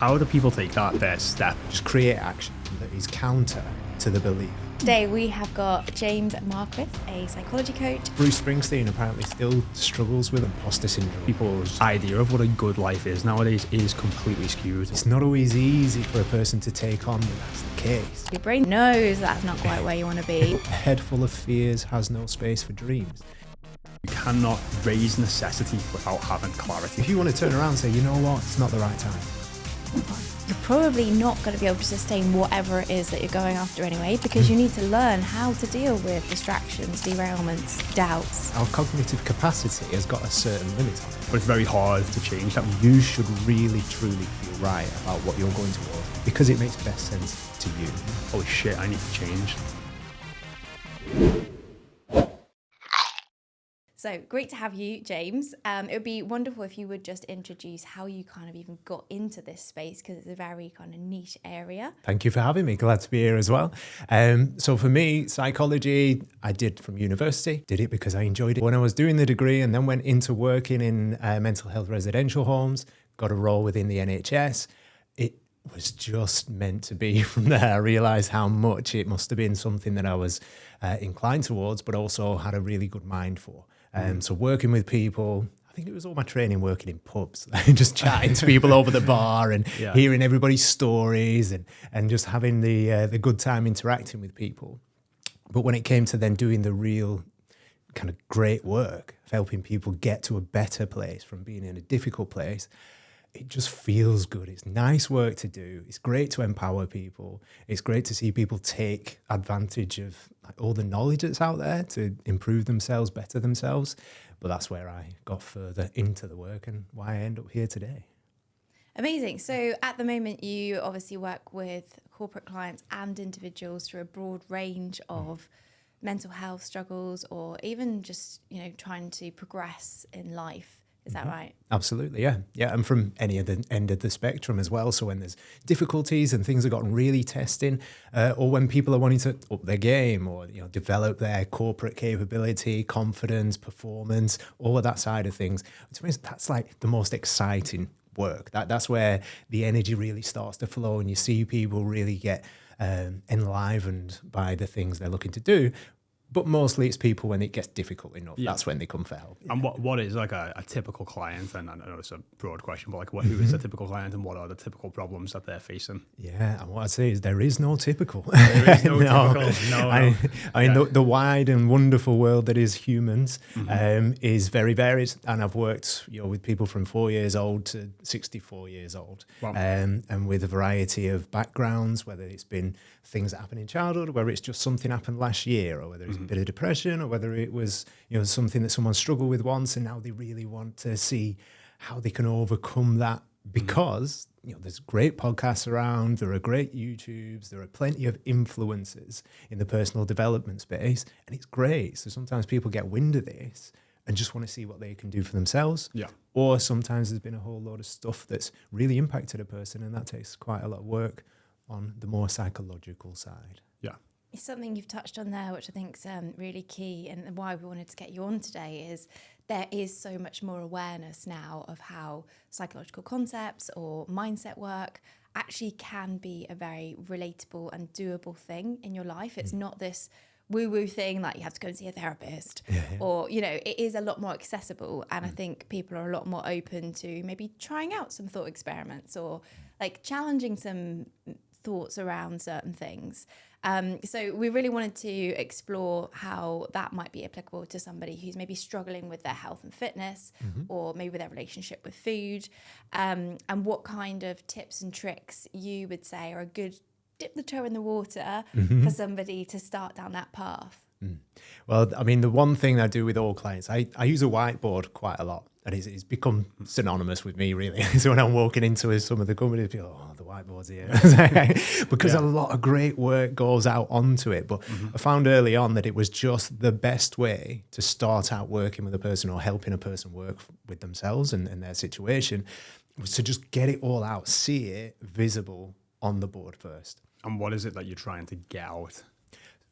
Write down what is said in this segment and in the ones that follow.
How do people take that first step? Just create action that is counter to the belief. Today we have got James Marquis, a psychology coach. Bruce Springsteen apparently still struggles with imposter syndrome. People's idea of what a good life is nowadays is completely skewed. It's not always easy for a person to take on when that's the case. Your brain knows that's not quite where you want to be. A head full of fears has no space for dreams. You cannot raise necessity without having clarity. If you want to turn around and say, you know what, it's not the right time. You're probably not going to be able to sustain whatever it is that you're going after anyway, because you need to learn how to deal with distractions, derailments, doubts. Our cognitive capacity has got a certain limit on it. But it's very hard to change that. You should really, truly feel right about what you're going towards because it makes best sense to you. Holy shit, I need to change. So great to have you, James. It would be wonderful if you would just introduce how you kind of even got into this space, because it's a very kind of niche area. Thank you for having me. Glad to be here as well. So for me, psychology, I did from university. Did it because I enjoyed it when I was doing the degree, and then went into working in mental health residential homes, got a role within the NHS. It was just meant to be. From there, I realised how much it must have been something that I was inclined towards, but also had a really good mind for. So working with people, I think it was all my training working in pubs, just chatting to people over the bar and hearing everybody's stories and just having the good time interacting with people. But when it came to then doing the real kind of great work of helping people get to a better place from being in a difficult place, it just feels good. It's nice work to do. It's great to empower people. It's great to see people take advantage of all the knowledge that's out there to improve themselves, better themselves. But that's where I got further into the work and why I end up here today. Amazing. So at the moment, you obviously work with corporate clients and individuals through a broad range of mental health struggles, or even just, trying to progress in life. Is that right? Absolutely, yeah. Yeah, and from any other end of the spectrum as well. So when there's difficulties and things have gotten really testing, or when people are wanting to up their game or develop their corporate capability, confidence, performance, all of that side of things, to me, that's like the most exciting work. That's where the energy really starts to flow and you see people really get enlivened by the things they're looking to do. But mostly it's people when it gets difficult enough. Yeah. That's when they come for help. And what is like a typical client? And I know it's a broad question, but like who is a typical client and what are the typical problems that they're facing? Yeah, and what I'd say is there is no typical. There is no typical. No. I mean, the wide and wonderful world that is humans is very varied. And I've worked with people from 4 years old to 64 years old. Wow. And with a variety of backgrounds, whether it's been things that happen in childhood, whether it's just something happened last year, or whether it's a bit of depression, or whether it was something that someone struggled with once and now they really want to see how they can overcome that, because there's great podcasts around, there are great YouTubes, there are plenty of influencers in the personal development space, and it's great. So sometimes people get wind of this and just want to see what they can do for themselves. Yeah. Or sometimes there's been a whole load of stuff that's really impacted a person, and that takes quite a lot of work on the more psychological side. Yeah. It's something you've touched on there, which I think is really key, and why we wanted to get you on today is there is so much more awareness now of how psychological concepts or mindset work actually can be a very relatable and doable thing in your life. It's not this woo-woo thing like you have to go and see a therapist or, it is a lot more accessible. And I think people are a lot more open to maybe trying out some thought experiments or like challenging some thoughts around certain things. So we really wanted to explore how that might be applicable to somebody who's maybe struggling with their health and fitness, or maybe their relationship with food, and what kind of tips and tricks you would say are a good dip the toe in the water for somebody to start down that path. Well, I mean, the one thing I do with all clients, I use a whiteboard quite a lot. And it's become synonymous with me, really. So when I'm walking into some of the companies, people go, the whiteboard's here. Because a lot of great work goes out onto it. But I found early on that it was just the best way to start out working with a person or helping a person work with themselves and their situation, was to just get it all out, see it visible on the board first. And what is it that you're trying to get out?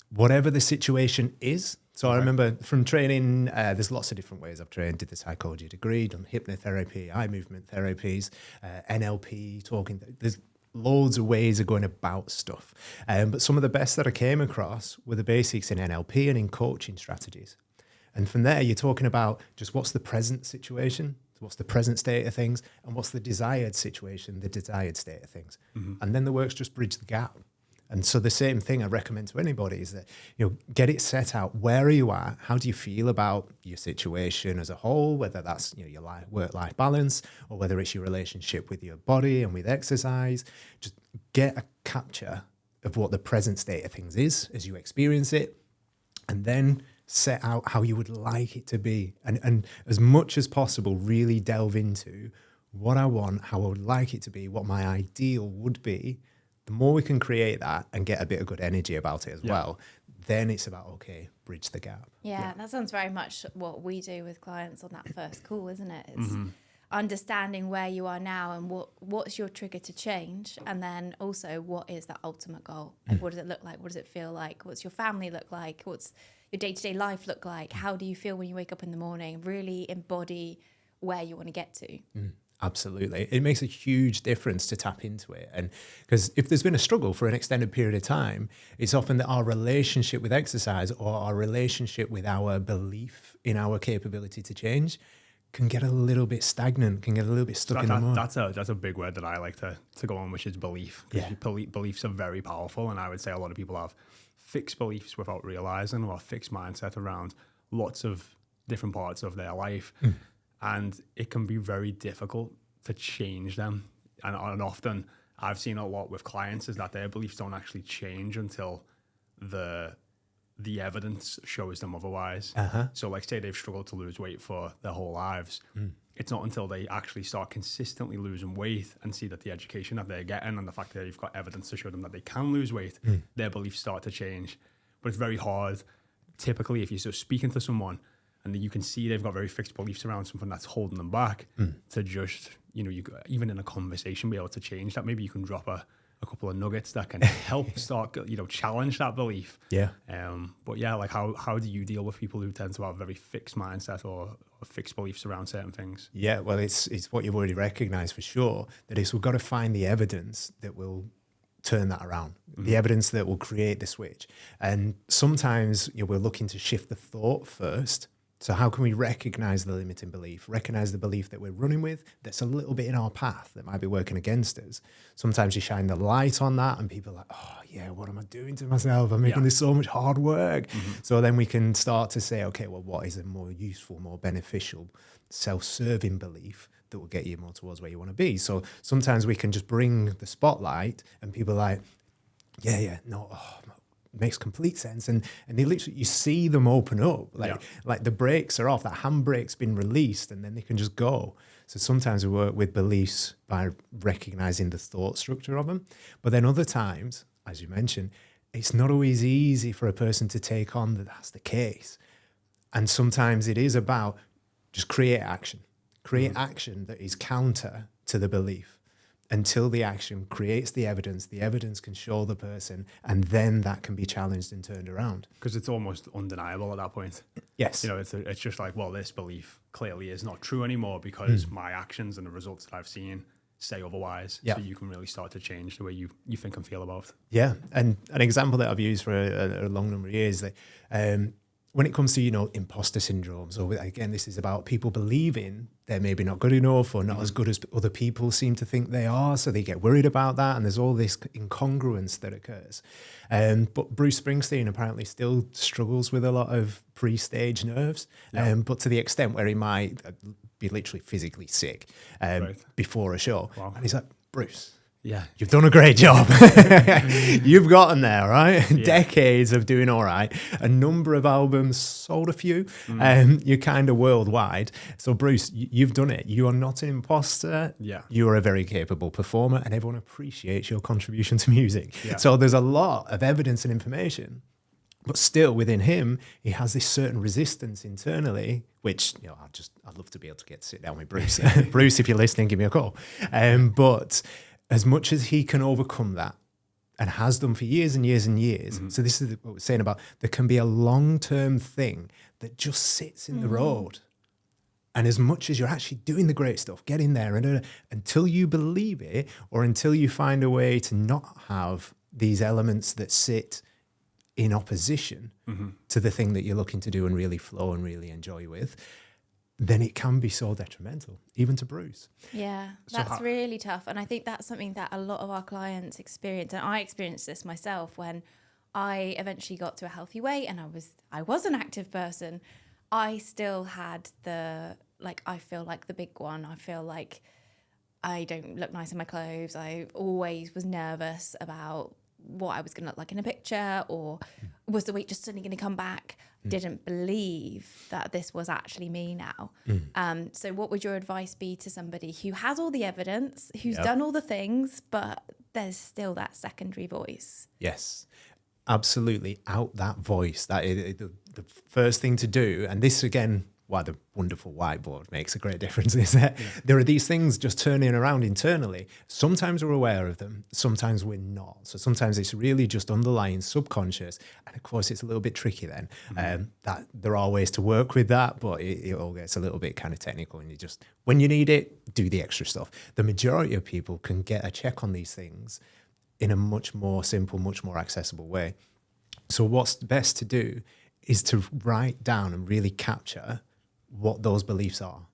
whatever the situation is. So I remember from training, there's lots of different ways I've trained, did the psychology degree, done hypnotherapy, eye movement therapies, NLP, talking. There's loads of ways of going about stuff. But some of the best that I came across were the basics in NLP and in coaching strategies. And from there, you're talking about just what's the present situation, what's the present state of things, and what's the desired situation, the desired state of things. And then the work's just bridge the gap. And so the same thing I recommend to anybody is that, get it set out. Where are you at? How do you feel about your situation as a whole, whether that's your work-life balance or whether it's your relationship with your body and with exercise? Just get a capture of what the present state of things is as you experience it, and then set out how you would like it to be. And as much as possible, really delve into what I want, how I would like it to be, what my ideal would be. The more we can create that and get a bit of good energy about it as well, then it's about, okay, bridge the gap. Yeah, that sounds very much what we do with clients on that first call, isn't it? It's understanding where you are now and what's your trigger to change, and then also what is that ultimate goal? Like, what does it look like? What does it feel like? What's your family look like? What's your day-to-day life look like? How do you feel when you wake up in the morning? Really embody where you want to get to. Absolutely. It makes a huge difference to tap into it. And because if there's been a struggle for an extended period of time, it's often that our relationship with exercise or our relationship with our belief in our capability to change can get a little bit stagnant, can get a little bit stuck in the mud. That's a big word that I like to go on, which is belief. Because beliefs are very powerful. And I would say a lot of people have fixed beliefs without realizing, or a fixed mindset around lots of different parts of their life. And it can be very difficult to change them. And often I've seen a lot with clients is that their beliefs don't actually change until the evidence shows them otherwise. So like say they've struggled to lose weight for their whole lives. It's not until they actually start consistently losing weight and see that the education that they're getting and the fact that you've got evidence to show them that they can lose weight, their beliefs start to change. But it's very hard. Typically, if you're so speaking to someone and you can see they've got very fixed beliefs around something that's holding them back, to just, you even in a conversation, be able to change that. Maybe you can drop a couple of nuggets that can help start, challenge that belief. But yeah, like how do you deal with people who tend to have a very fixed mindset or fixed beliefs around certain things? Yeah, well, it's what you've already recognized for sure, that we've got to find the evidence that will turn that around, the evidence that will create the switch. And sometimes we're looking to shift the thought first. So how can we recognize the limiting belief, recognize the belief that we're running with that's a little bit in our path that might be working against us? Sometimes you shine the light on that and people are like, oh yeah, what am I doing to myself? I'm making this so much hard work. So then we can start to say, okay, well, what is a more useful, more beneficial, self-serving belief that will get you more towards where you want to be? So sometimes we can just bring the spotlight and people are like, makes complete sense, and they literally, you see them open up, like the brakes are off, that handbrake's been released, and then they can just go. So sometimes we work with beliefs by recognizing the thought structure of them, but then other times, as you mentioned, it's not always easy for a person to take on that that's the case, and sometimes it is about just create action that is counter to the belief. Until the action creates the evidence can show the person, and then that can be challenged and turned around. Because it's almost undeniable at that point. Yes. It's just like, well, this belief clearly is not true anymore because my actions and the results that I've seen say otherwise. So you can really start to change the way you think and feel about it. Yeah. And an example that I've used for a long number of years, that when it comes to, imposter syndromes, or again, this is about people believing they're maybe not good enough or not as good as other people seem to think they are. So they get worried about that. And there's all this incongruence that occurs. But Bruce Springsteen apparently still struggles with a lot of pre-stage nerves, but to the extent where he might be literally physically sick before a show. Wow. And he's like, Bruce, you've done a great job. You've gotten there, right? Decades of doing all right. A number of albums, sold a few. You're kind of worldwide. So Bruce, you've done it. You are not an imposter. You are a very capable performer, and everyone appreciates your contribution to music. So there's a lot of evidence and information. But still within him, he has this certain resistance internally, which, I'd love to be able to sit down with Bruce. Bruce, if you're listening, give me a call. But as much as he can overcome that and has done for years and years and years. So this is what we're saying about there can be a long-term thing that just sits in the road. And as much as you're actually doing the great stuff, getting there, and until you believe it, or until you find a way to not have these elements that sit in opposition to the thing that you're looking to do and really flow and really enjoy with, then it can be so detrimental, even to Bruce. Yeah, that's really tough. And I think that's something that a lot of our clients experience. And I experienced this myself when I eventually got to a healthy weight and I was an active person. I still had I feel like the big one. I feel like I don't look nice in my clothes. I always was nervous about what I was going to look like in a picture, or was the weight just suddenly going to come back? Didn't believe that this was actually me now. So what would your advice be to somebody who has all the evidence, who's done all the things, but there's still that secondary voice? Yes, absolutely. Out that voice. That is the first thing to do. And this, again, why the wonderful whiteboard makes a great difference is that there are these things just turning around internally. Sometimes we're aware of them, sometimes we're not. So sometimes it's really just underlying subconscious. And of course, it's a little bit tricky then. That there are ways to work with that, but it all gets a little bit kind of technical. And you just, when you need it, do the extra stuff. The majority of people can get a check on these things in a much more simple, much more accessible way. So what's best to do is to write down and really capture what those beliefs are.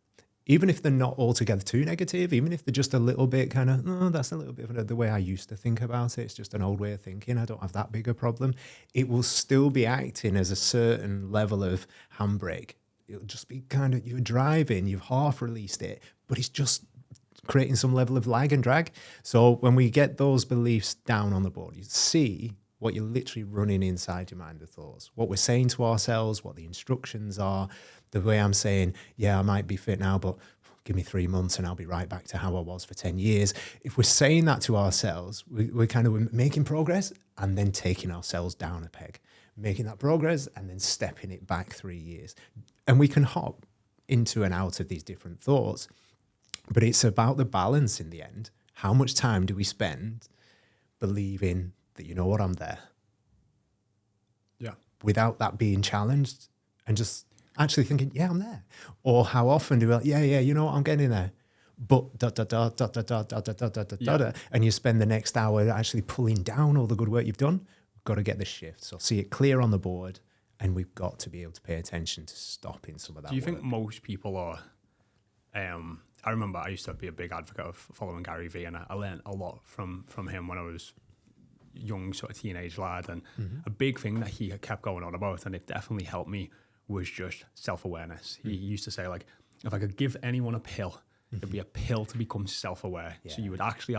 Even if they're not altogether too negative, even if they're just a little bit kind of, oh, that's a little bit of the way I used to think about it. It's just an old way of thinking. I don't have that big a problem. It will still be acting as a certain level of handbrake. It'll just be kind of, you're driving, you've half released it, but it's just creating some level of lag and drag. So when we get those beliefs down on the board, you see what you're literally running inside your mind, the thoughts, what we're saying to ourselves, what the instructions are, the way I'm saying, yeah, I might be fit now, but give me 3 months and I'll be right back to how I was for 10 years. If we're saying that to ourselves, we're kind of making progress and then taking ourselves down a peg, making that progress and then stepping it back 3 years. And we can hop into and out of these different thoughts, but it's about the balance in the end. How much time do we spend believing that, you know what, I'm there? Yeah. Without that being challenged and just actually thinking, yeah, I'm there. Or how often do we like, yeah, you know what, I'm getting there. But and you spend the next hour actually pulling down all the good work you've done. We've got to get the shift. So see it clear on the board, and we've got to be able to pay attention to stopping some of that. Do you think most people are I remember I used to be a big advocate of following Gary Vee, and I learned a lot from him when I was young, sort of teenage lad. And a big thing that he kept going on about, and it definitely helped me, was just self-awareness. He used to say, like, if I could give anyone a pill, it'd be a pill to become self-aware. So you would actually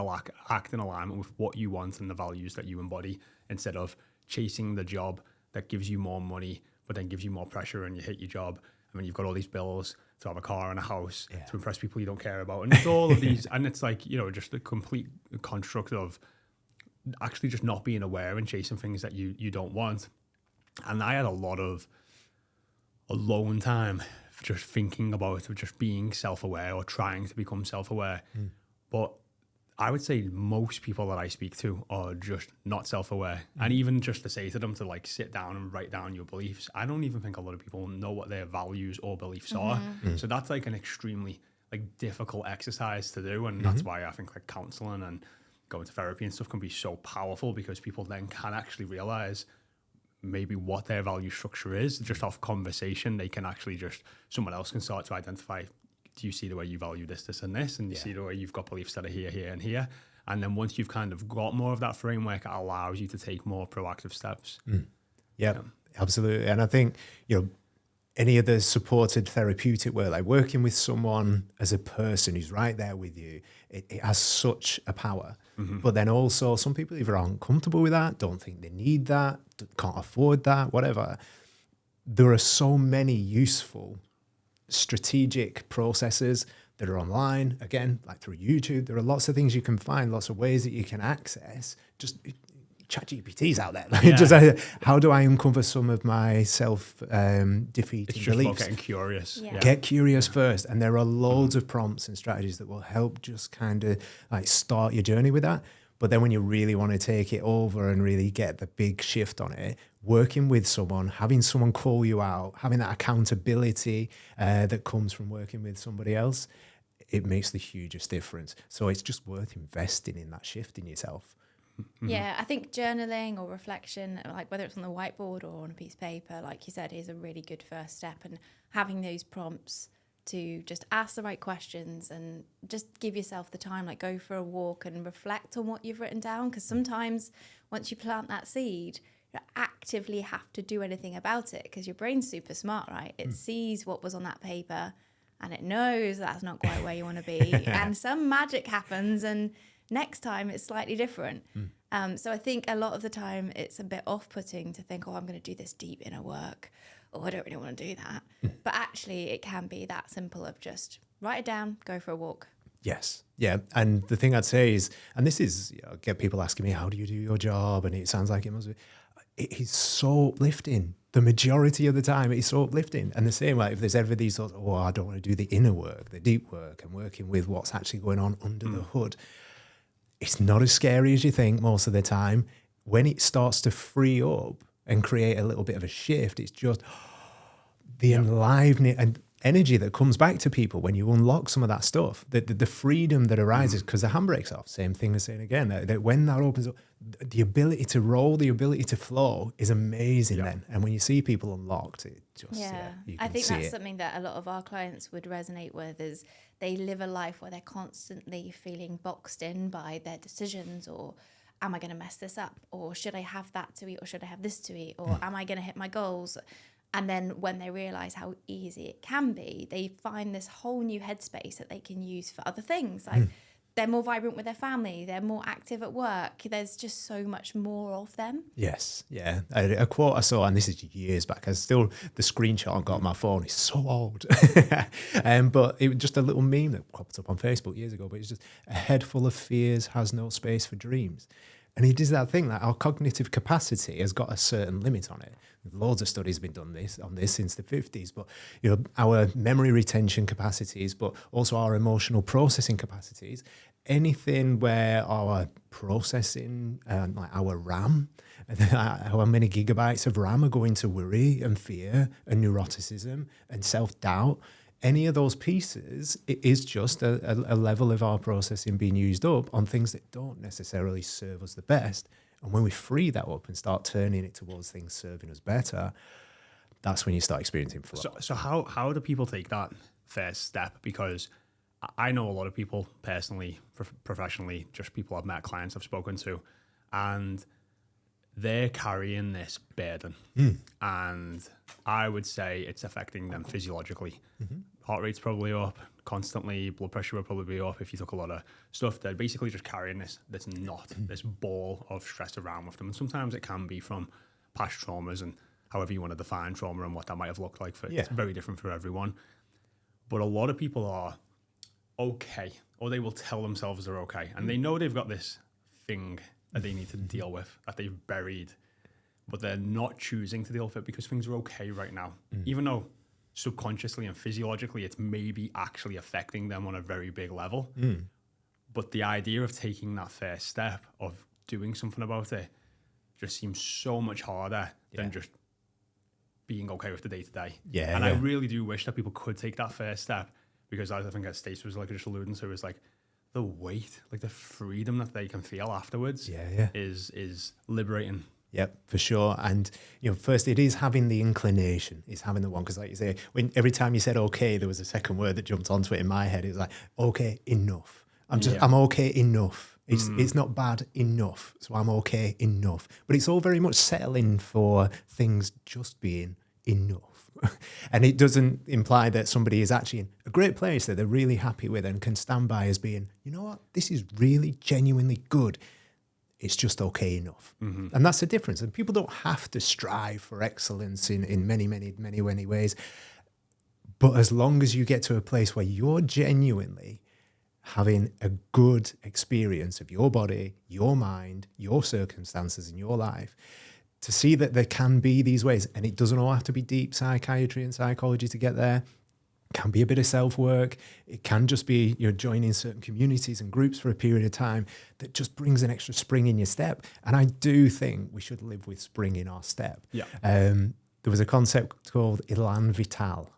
act in alignment with what you want and the values that you embody, instead of chasing the job that gives you more money, but then gives you more pressure and you hate your job. I mean, you've got all these bills to have a car and a house to impress people you don't care about. And it's all of these, and it's like, you know, just a complete construct of actually just not being aware and chasing things that you don't want. And I had a lot of alone time just thinking about just being self-aware or trying to become self-aware. But I would say most people that I speak to are just not self-aware. And even just to say to them to like sit down and write down your beliefs, I don't even think a lot of people know what their values or beliefs are. So that's like an extremely like difficult exercise to do. And that's why I think like counseling and going to therapy and stuff can be so powerful, because people then can actually realize maybe what their value structure is. Just off conversation, they can actually someone else can start to identify, do you see the way you value this, this, and this? And you see the way you've got beliefs that are here, here, and here. And then once you've kind of got more of that framework, it allows you to take more proactive steps. Yeah, absolutely. And I think, you know, any of the supported therapeutic work, like working with someone as a person who's right there with you, it has such a power. But then also some people either aren't comfortable with that, don't think they need that, can't afford that, whatever. There are so many useful strategic processes that are online, again, like through YouTube. There are lots of things you can find, lots of ways that you can access. Just ChatGPT's out there. Just how do I uncover some of my self-defeating beliefs? About getting curious. Get curious first. And there are loads of prompts and strategies that will help just kind of like start your journey with that. But then when you really want to take it over and really get the big shift on it, working with someone, having someone call you out, having that accountability that comes from working with somebody else, it makes the hugest difference. So it's just worth investing in that shift in yourself. Yeah, I think journaling or reflection, like whether it's on the whiteboard or on a piece of paper, like you said, is a really good first step. And having those prompts to just ask the right questions and just give yourself the time, like go for a walk and reflect on what you've written down. Because sometimes once you plant that seed, you actively have to do anything about it, because your brain's super smart, right? It sees what was on that paper and it knows that's not quite where you want to be. And some magic happens and next time it's slightly different. So I think a lot of the time it's a bit off-putting to think, oh, I'm going to do this deep inner work. Oh, I don't really want to do that. But actually it can be that simple of just write it down, go for a walk. Yes. Yeah. And the thing I'd say is, and this is, I get people asking me, how do you do your job? And it sounds like it must be, it is so uplifting. The majority of the time it is so uplifting. And the same, like if there's ever these thoughts, oh, I don't want to do the inner work, the deep work, and working with what's actually going on under the hood. It's not as scary as you think most of the time. When it starts to free up and create a little bit of a shift, it's just the enlivening and energy that comes back to people when you unlock some of that stuff, the freedom that arises, because the handbrake's off. Same thing as saying again, that when that opens up, the ability to roll, the ability to flow is amazing then. And when you see people unlocked, it just, you can I think see that's it. something that a lot of our clients would resonate with, is they live a life where they're constantly feeling boxed in by their decisions, or am I going to mess this up? Or should I have that to eat? Or should I have this to eat? Or am I going to hit my goals? And then when they realize how easy it can be, they find this whole new headspace that they can use for other things. Like they're more vibrant with their family. They're more active at work. There's just so much more of them. Yes, yeah. A quote I saw, and this is years back, the screenshot I've got on my phone, it's so old. But it was just a little meme that popped up on Facebook years ago, but it's just, a head full of fears has no space for dreams. And he does that thing that our cognitive capacity has got a certain limit on it. Loads of studies have been done on this since the 50s, but our memory retention capacities, but also our emotional processing capacities, anything where our processing, like our RAM, how many gigabytes of RAM are going to worry and fear and neuroticism and self-doubt, any of those pieces, it is just a level of our processing being used up on things that don't necessarily serve us the best. And when we free that up and start turning it towards things serving us better, that's when you start experiencing flow. So how do people take that first step? Because I know a lot of people personally, professionally, just people I've met, clients I've spoken to, and they're carrying this burden. And I would say it's affecting them physiologically. Heart rate's probably up constantly, blood pressure would probably be up if you took a lot of stuff. They're basically just carrying this knot, this ball of stress around with them. And sometimes it can be from past traumas, and however you want to define trauma and what that might have looked like. It's very different for everyone. But a lot of people are okay, or they will tell themselves they're okay. And they know they've got this thing that they need to deal with, that they've buried, but they're not choosing to deal with it because things are okay right now. Even though subconsciously and physiologically it's maybe actually affecting them on a very big level. But the idea of taking that first step of doing something about it just seems so much harder than just being okay with the day-to-day. I really do wish that people could take that first step, because I think as Stacey was like just alluding to, is like the weight, like the freedom that they can feel afterwards is liberating. Yep, for sure. And, first it is having the inclination, is having the one. Because like you say, every time you said okay, there was a second word that jumped onto it in my head. It was like, okay, enough. I'm okay enough. It's not bad enough. So I'm okay enough. But it's all very much settling for things just being enough. And it doesn't imply that somebody is actually in a great place that they're really happy with and can stand by as being, you know what, this is really genuinely good. It's just okay enough. And that's the difference. And people don't have to strive for excellence in many, many, many, many ways. But as long as you get to a place where you're genuinely having a good experience of your body, your mind, your circumstances in your life, to see that there can be these ways, and it doesn't all have to be deep psychiatry and psychology to get there. can be a bit of self-work. It can just be you're joining certain communities and groups for a period of time that just brings an extra spring in your step. And I do think we should live with spring in our step. Yeah. There was a concept called elan vital.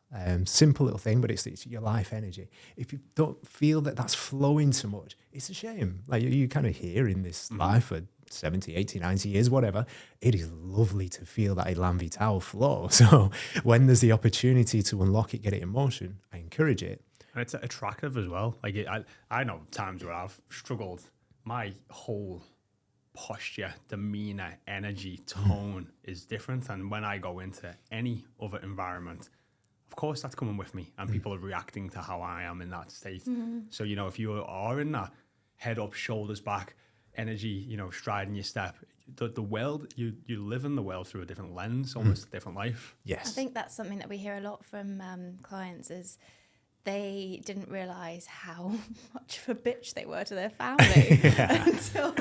Simple little thing, but it's your life energy. If you don't feel that that's flowing so much, it's a shame. Like you kind of hear in this life for 70, 80, 90 years, whatever, it is lovely to feel that elan vital flow. So when there's the opportunity to unlock it, get it in motion, I encourage it. And it's attractive as well. Like I know times where I've struggled. My whole posture, demeanor, energy, tone is different. And when I go into any other environment, of course that's coming with me, and people are reacting to how I am in that state. So, you know, if you are in that head up, shoulders back, energy, you know, striding your step, the world, you live in the world through a different lens, almost a different life. Yes. I think that's something that we hear a lot from clients is they didn't realise how much of a bitch they were to their family until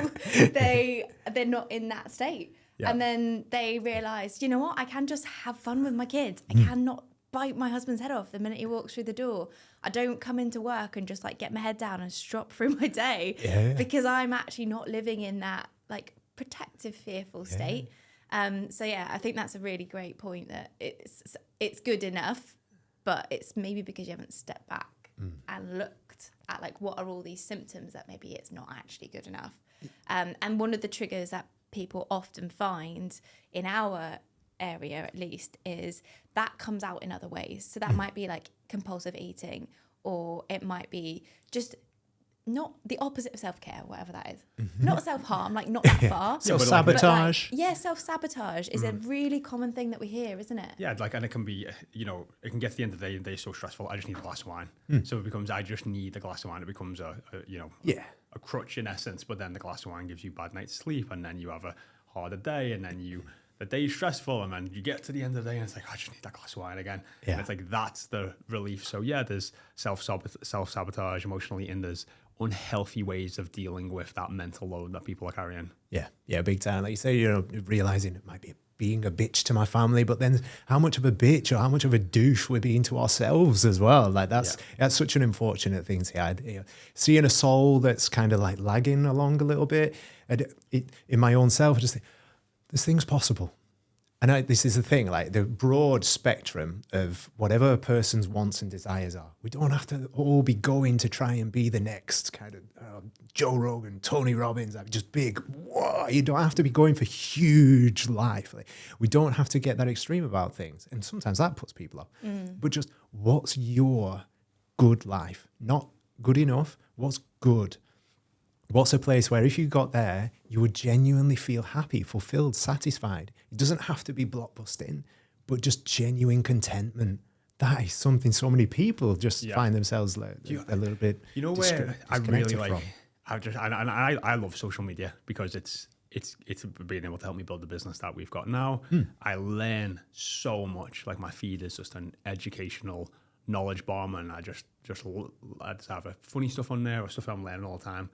they're not in that state. Yeah. And then they realise, you know what, I can just have fun with my kids. I cannot bite my husband's head off the minute he walks through the door. I don't come into work and just like get my head down and strop through my day because I'm actually not living in that like protective, fearful state. So yeah, I think that's a really great point, that it's good enough, but it's maybe because you haven't stepped back and looked at like what are all these symptoms that maybe it's not actually good enough. And one of the triggers that people often find in our area at least is that comes out in other ways. So that might be like compulsive eating, or it might be just not the opposite of self-care, whatever that is. Not self-harm, like not that far. Self-sabotage. Like, self-sabotage is a really common thing that we hear, isn't it? Yeah, like, and it can be, you know, it can get to the end of the day and they're so stressful, I just need a glass of wine. So it becomes, I just need a glass of wine. It becomes a crutch in essence, but then the glass of wine gives you bad night's sleep, and then you have a harder day, and then the day's stressful, and then you get to the end of the day and it's like, I just need that glass of wine again. And it's like, that's the relief. So yeah, there's self-sabotage, emotional eating, there's unhealthy ways of dealing with that mental load that people are carrying. Yeah, big time. Like you say, you know, realizing it might be being a bitch to my family, but then how much of a bitch or how much of a douche we're being to ourselves as well. Like that's such an unfortunate thing to add. You know, seeing a soul that's kind of like lagging along a little bit, and in my own self, I just think, there's things possible. And this is the thing, like the broad spectrum of whatever a person's wants and desires are. We don't have to all be going to try and be the next kind of Joe Rogan, Tony Robbins, like just big. Whoa, you don't have to be going for huge life. Like, we don't have to get that extreme about things. And sometimes that puts people off. But just what's your good life? Not good enough. What's good? What's a place where if you got there, you would genuinely feel happy, fulfilled, satisfied? It doesn't have to be blockbusting, but just genuine contentment. That is something so many people just find themselves like, a little bit. You know where I really like, I love social media because it's being able to help me build the business that we've got now. I learn so much. Like my feed is just an educational knowledge bomb, and I just have a funny stuff on there or stuff I'm learning all the time.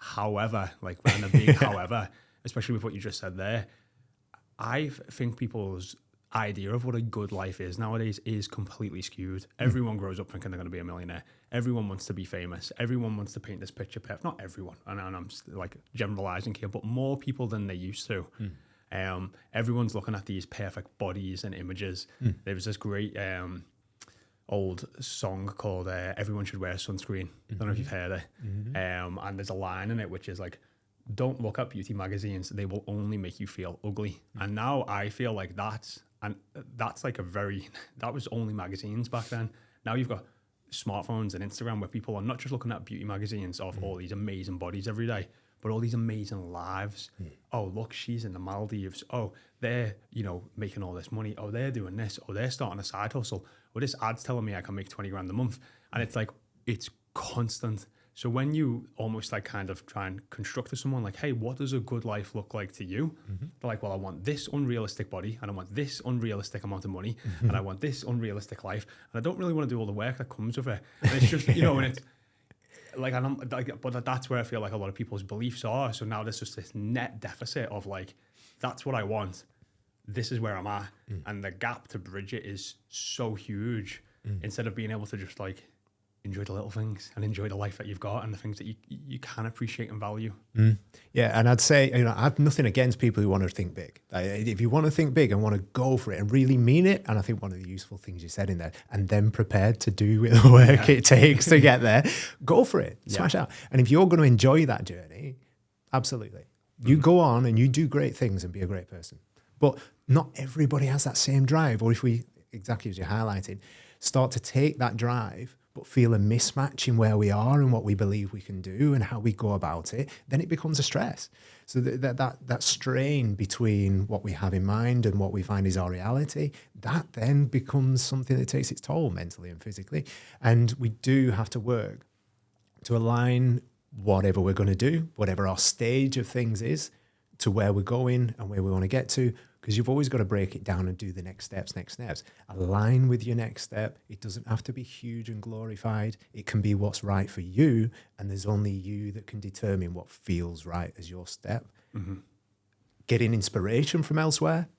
However, like, and a big however, especially with what you just said there, I think people's idea of what a good life is nowadays is completely skewed. Everyone grows up thinking they're going to be a millionaire. Everyone wants to be famous. Everyone wants to paint this picture perfect. Not everyone, and I'm like generalizing here, but more people than they used to. Everyone's looking at these perfect bodies and images. There was this great old song called Everyone Should Wear Sunscreen. I don't know if you've heard it. And there's a line in it which is like, don't look at beauty magazines, they will only make you feel ugly. And now I feel like that's like that was only magazines back then. Now you've got smartphones and Instagram where people are not just looking at beauty magazines of all these amazing bodies every day, but all these amazing lives. Oh, look, she's in the Maldives. Oh, they're, you know, making all this money. Oh, they're doing this. Oh, they're starting a side hustle. Well, this ad's telling me I can make 20 grand a month. And it's like, it's constant. So when you almost like kind of try and construct to someone like, hey, what does a good life look like to you? They're like, well, I want this unrealistic body, and I want this unrealistic amount of money, and I want this unrealistic life. And I don't really want to do all the work that comes with it. And it's just, you know, and it's, like, and I'm like, but that's where I feel like a lot of people's beliefs are. So now there's just this net deficit of like, that's what I want. This is where I'm at. And the gap to bridge it is so huge. instead of being able to just like enjoy the little things and enjoy the life that you've got and the things that you can appreciate and value. Yeah, and I'd say, I have nothing against people who want to think big. If you want to think big and want to go for it and really mean it, and I think one of the useful things you said in there, and then prepared to do the work it takes to get there, go for it, smash out. And if you're going to enjoy that journey, absolutely. You go on and you do great things and be a great person. But not everybody has that same drive. Or if we, exactly as you're highlighting, start to take that drive but feel a mismatch in where we are and what we believe we can do and how we go about it, then it becomes a stress. So that strain between what we have in mind and what we find is our reality, that then becomes something that takes its toll mentally and physically. And we do have to work to align whatever we're going to do, whatever our stage of things is, to where we're going and where we want to get to, because you've always got to break it down and do the next steps. Align with your next step. It doesn't have to be huge and glorified. It can be what's right for you, and there's only you that can determine what feels right as your step. Getting inspiration from elsewhere,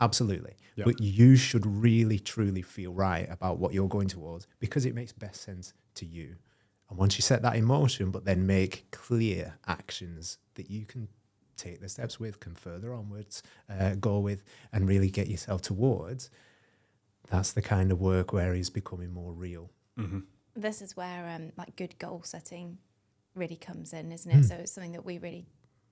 absolutely. Yep. But you should really, truly feel right about what you're going towards, because it makes best sense to you. And once you set that in motion, but then make clear actions that you can take the steps with, can further onwards, go with, and really get yourself towards, that's the kind of work where it's becoming more real. This is where like good goal setting really comes in, isn't it? So it's something that we really,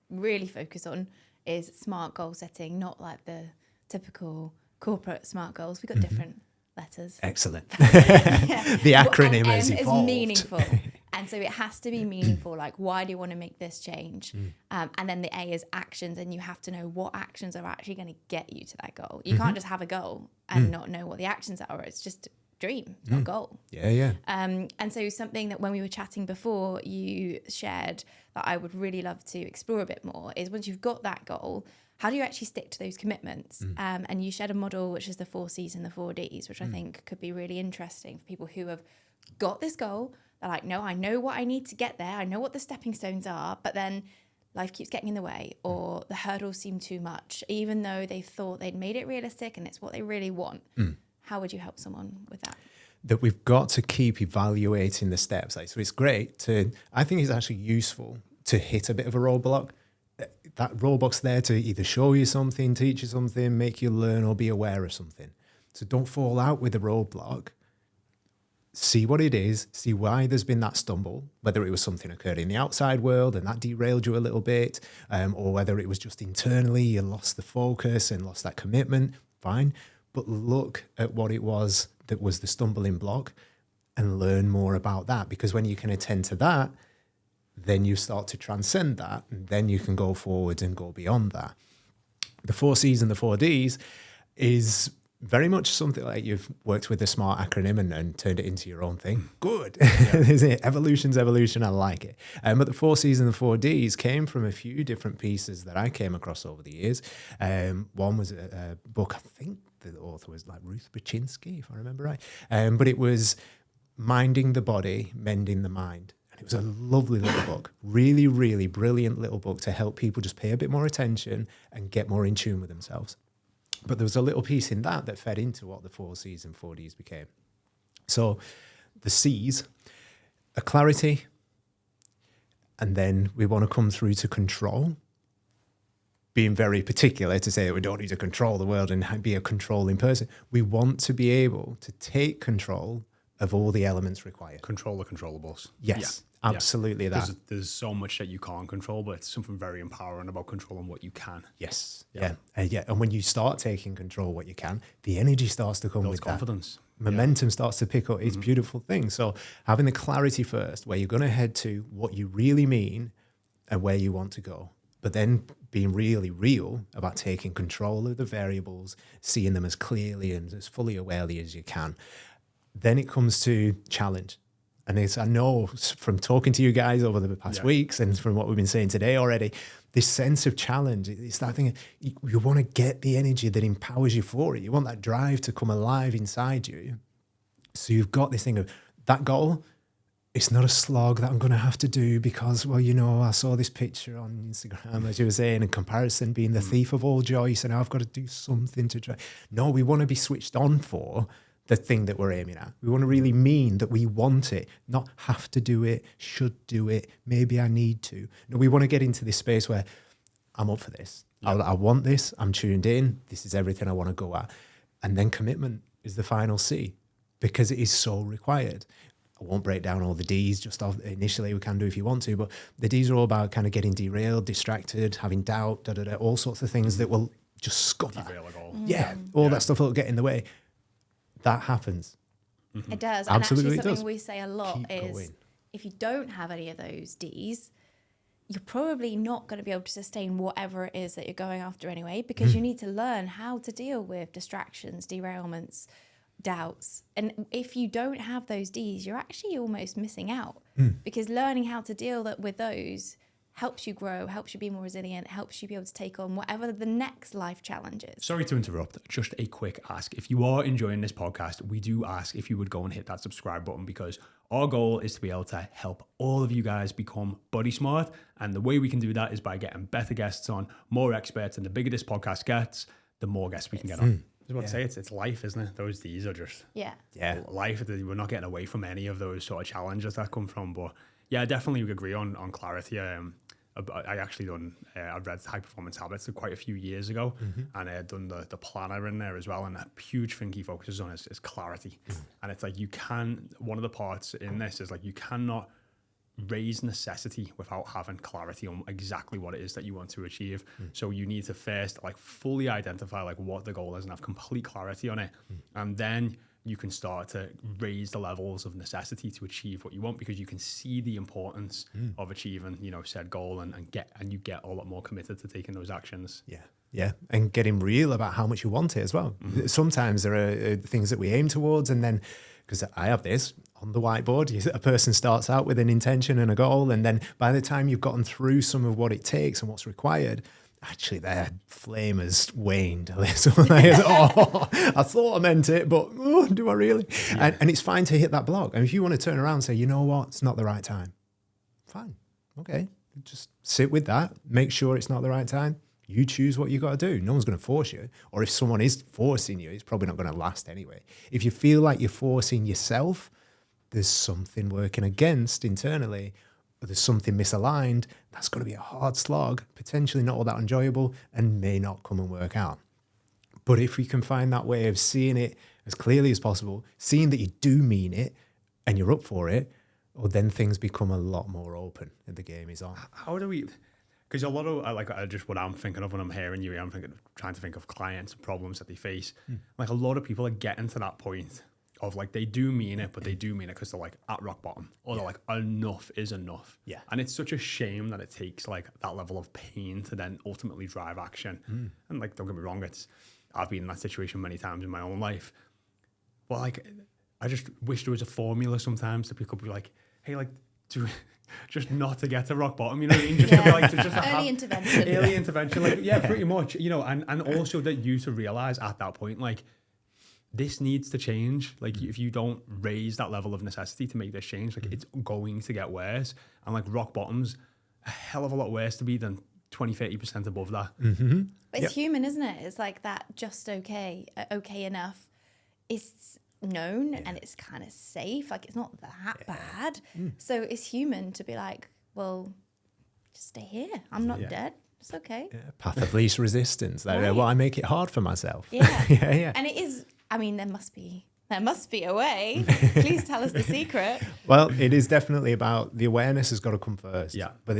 really focus on, is smart goal setting, not like the typical corporate smart goals. We've got different letters. Excellent. The acronym has evolved. Is meaningful. And so it has to be meaningful. Like, why do you want to make this change? And then the A is actions, and you have to know what actions are actually going to get you to that goal. You can't just have a goal and not know what the actions are. It's just a dream, it's not a goal. Yeah. And so something that when we were chatting before, you shared that I would really love to explore a bit more is, once you've got that goal, how do you actually stick to those commitments? And you shared a model, which is the 4 C's and the 4 D's, which I think could be really interesting for people who have got this goal. They're like, no, I know what I need to get there. I know what the stepping stones are, but then life keeps getting in the way, or the hurdles seem too much, even though they thought they'd made it realistic and it's what they really want. How would you help someone with that? That we've got to keep evaluating the steps. So it's great to, I think it's actually useful to hit a bit of a roadblock. That roadblock's there to either show you something, teach you something, make you learn, or be aware of something. So don't fall out with the roadblock. See what it is, see why there's been that stumble, whether it was something occurred in the outside world and that derailed you a little bit, or whether it was just internally, you lost the focus and lost that commitment, fine. But look at what it was that was the stumbling block and learn more about that, because when you can attend to that, then you start to transcend that, and then you can go forward and go beyond that. The 4 C's and the 4 D's is very much something like you've worked with the SMART acronym and turned it into your own thing. Good. Evolution's evolution. I like it. But the 4 C's and the 4 D's came from a few different pieces that I came across over the years. One was a book, I think the author was like Ruth Baczynski, if I remember right. But it was Minding the Body, Mending the Mind. And it was a lovely little book, really, really brilliant little book to help people just pay a bit more attention and get more in tune with themselves. But there was a little piece in that fed into what the 4 C's and 4 D's became. So the C's are clarity, and then we want to come through to control, being very particular to say that we don't need to control the world and be a controlling person. We want to be able to take control of all the elements required. Control the controllables. Yes, yeah. Absolutely. Yeah. There's so much that you can't control, but it's something very empowering about controlling what you can. Yes. Yeah. And when you start taking control of what you can, the energy starts to come with confidence. That. Momentum starts to pick up. It's a beautiful thing. So having the clarity first, where you're going to head to, what you really mean and where you want to go, but then being really real about taking control of the variables, seeing them as clearly and as fully awarely as you can. Then it comes to challenge. And I know from talking to you guys over the past weeks and from what we've been saying today already, this sense of challenge, it's that thing, you want to get the energy that empowers you for it. You want that drive to come alive inside you. So you've got this thing of that goal. It's not a slog that I'm going to have to do because, well, I saw this picture on Instagram, as you were saying, and comparison being the thief of all joy. So now I've got to do something to try. No, we want to be switched on for the thing that we're aiming at. We want to really mean that we want it, not have to do it, should do it, maybe I need to. No, we want to get into this space where I'm up for this. I want this. I'm tuned in. This is everything I want to go at. And then commitment is the final C, because it is so required. I won't break down all the D's just off initially. We can do if you want to, but the D's are all about kind of getting derailed, distracted, having doubt, all sorts of things that will just scupper. Derail a goal. All that stuff will get in the way. That happens. It does. Absolutely, and actually it something does. we say a lot Keep is going. if you don't have any of those D's, you're probably not going to be able to sustain whatever it is that you're going after anyway, because you need to learn how to deal with distractions, derailments, doubts. And if you don't have those D's, you're actually almost missing out, because learning how to deal with those helps you grow, helps you be more resilient, helps you be able to take on whatever the next life challenge is. Sorry to interrupt. Just a quick ask. If you are enjoying this podcast, we do ask if you would go and hit that subscribe button, because our goal is to be able to help all of you guys become body smart. And the way we can do that is by getting better guests on, more experts. And the bigger this podcast gets, the more guests we can get on. I was about to say, it's life, isn't it? These are just life. We're not getting away from any of those sort of challenges that come from. But yeah, definitely we agree on clarity. I actually I read High Performance Habits quite a few years ago, and I had done the planner in there as well. And a huge thing he focuses on is clarity. And it's like one of the parts in this is like you cannot raise necessity without having clarity on exactly what it is that you want to achieve. So you need to first like fully identify like what the goal is and have complete clarity on it. And then you can start to raise the levels of necessity to achieve what you want, because you can see the importance of achieving, said goal and you get a lot more committed to taking those actions. Yeah. And getting real about how much you want it as well. Sometimes there are things that we aim towards, and then, because I have this on the whiteboard, a person starts out with an intention and a goal, and then by the time you've gotten through some of what it takes and what's required, actually their flame has waned a little. I thought I meant it, but do I really? And it's fine to hit that block. And if you want to turn around and say, you know what, it's not the right time, fine, okay, just sit with that, make sure it's not the right time. You choose what you got to do. No one's going to force you. Or if someone is forcing you, it's probably not going to last anyway. If you feel like you're forcing yourself, there's something working against internally, or there's something misaligned. That's going to be a hard slog, potentially not all that enjoyable, and may not come and work out. But if we can find that way of seeing it as clearly as possible, seeing that you do mean it and you're up for it, well, then things become a lot more open and the game is on. How do we... Because a lot of just what I'm thinking of when I'm hearing you, I'm trying to think of clients and problems that they face. Like a lot of people are getting to that point of like they do mean it, but they do mean it because they're like at rock bottom, or they're like enough is enough. Yeah. And it's such a shame that it takes like that level of pain to then ultimately drive action. And like, don't get me wrong, I've been in that situation many times in my own life. But like, I just wish there was a formula sometimes that people could be like, hey, like, just not to get to rock bottom, you know what I mean? Just to be like, to just Early intervention. Early intervention, like, pretty much, and also that you to realize at that point, like, this needs to change. Like, if you don't raise that level of necessity to make this change, like, it's going to get worse. And like, rock bottom's a hell of a lot worse to be than 20-30% above that. But it's human, isn't it? It's like that just okay enough is known and it's kind of safe. Like, it's not that bad. So it's human to be like, well, just stay here. I'm not dead. It's okay. Path of least resistance. Well, I make it hard for myself. Yeah. And it is, I mean, there must be a way. Please tell us the secret. Well, it is definitely about the awareness has got to come first. Yeah. But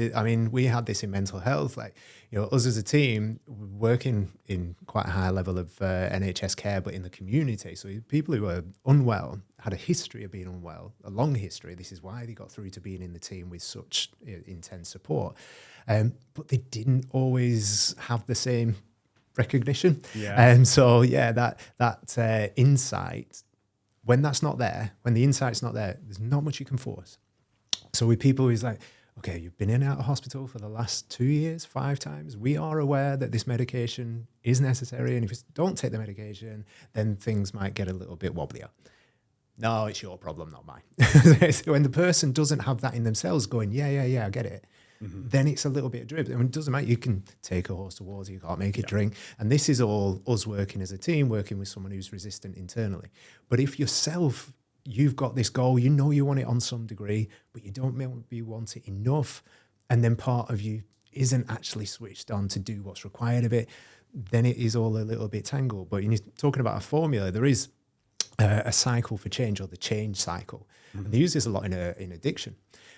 we had this in mental health, like, us as a team working in quite a high level of NHS care, but in the community. So people who were unwell, had a history of being unwell, a long history. This is why they got through to being in the team with such intense support. But they didn't always have the same recognition. That insight, when that's not there, when the insight's not there, there's not much you can force. So with people who's like, okay, you've been in and out of hospital for the last 2 years, 5 times. We are aware that this medication is necessary. And if you don't take the medication, then things might get a little bit wobblier. No, it's your problem, not mine. When the person doesn't have that in themselves going, yeah, I get it. then it's a little bit of drip. I mean, it doesn't matter. You can take a horse to water, you can't make it drink. And this is all us working as a team, working with someone who's resistant internally. But if yourself, you've got this goal, you know you want it on some degree, but you don't maybe want it enough, and then part of you isn't actually switched on to do what's required of it, then it is all a little bit tangled. But you're talking about a formula, there is a cycle for change, or the change cycle. And they use this a lot in addiction,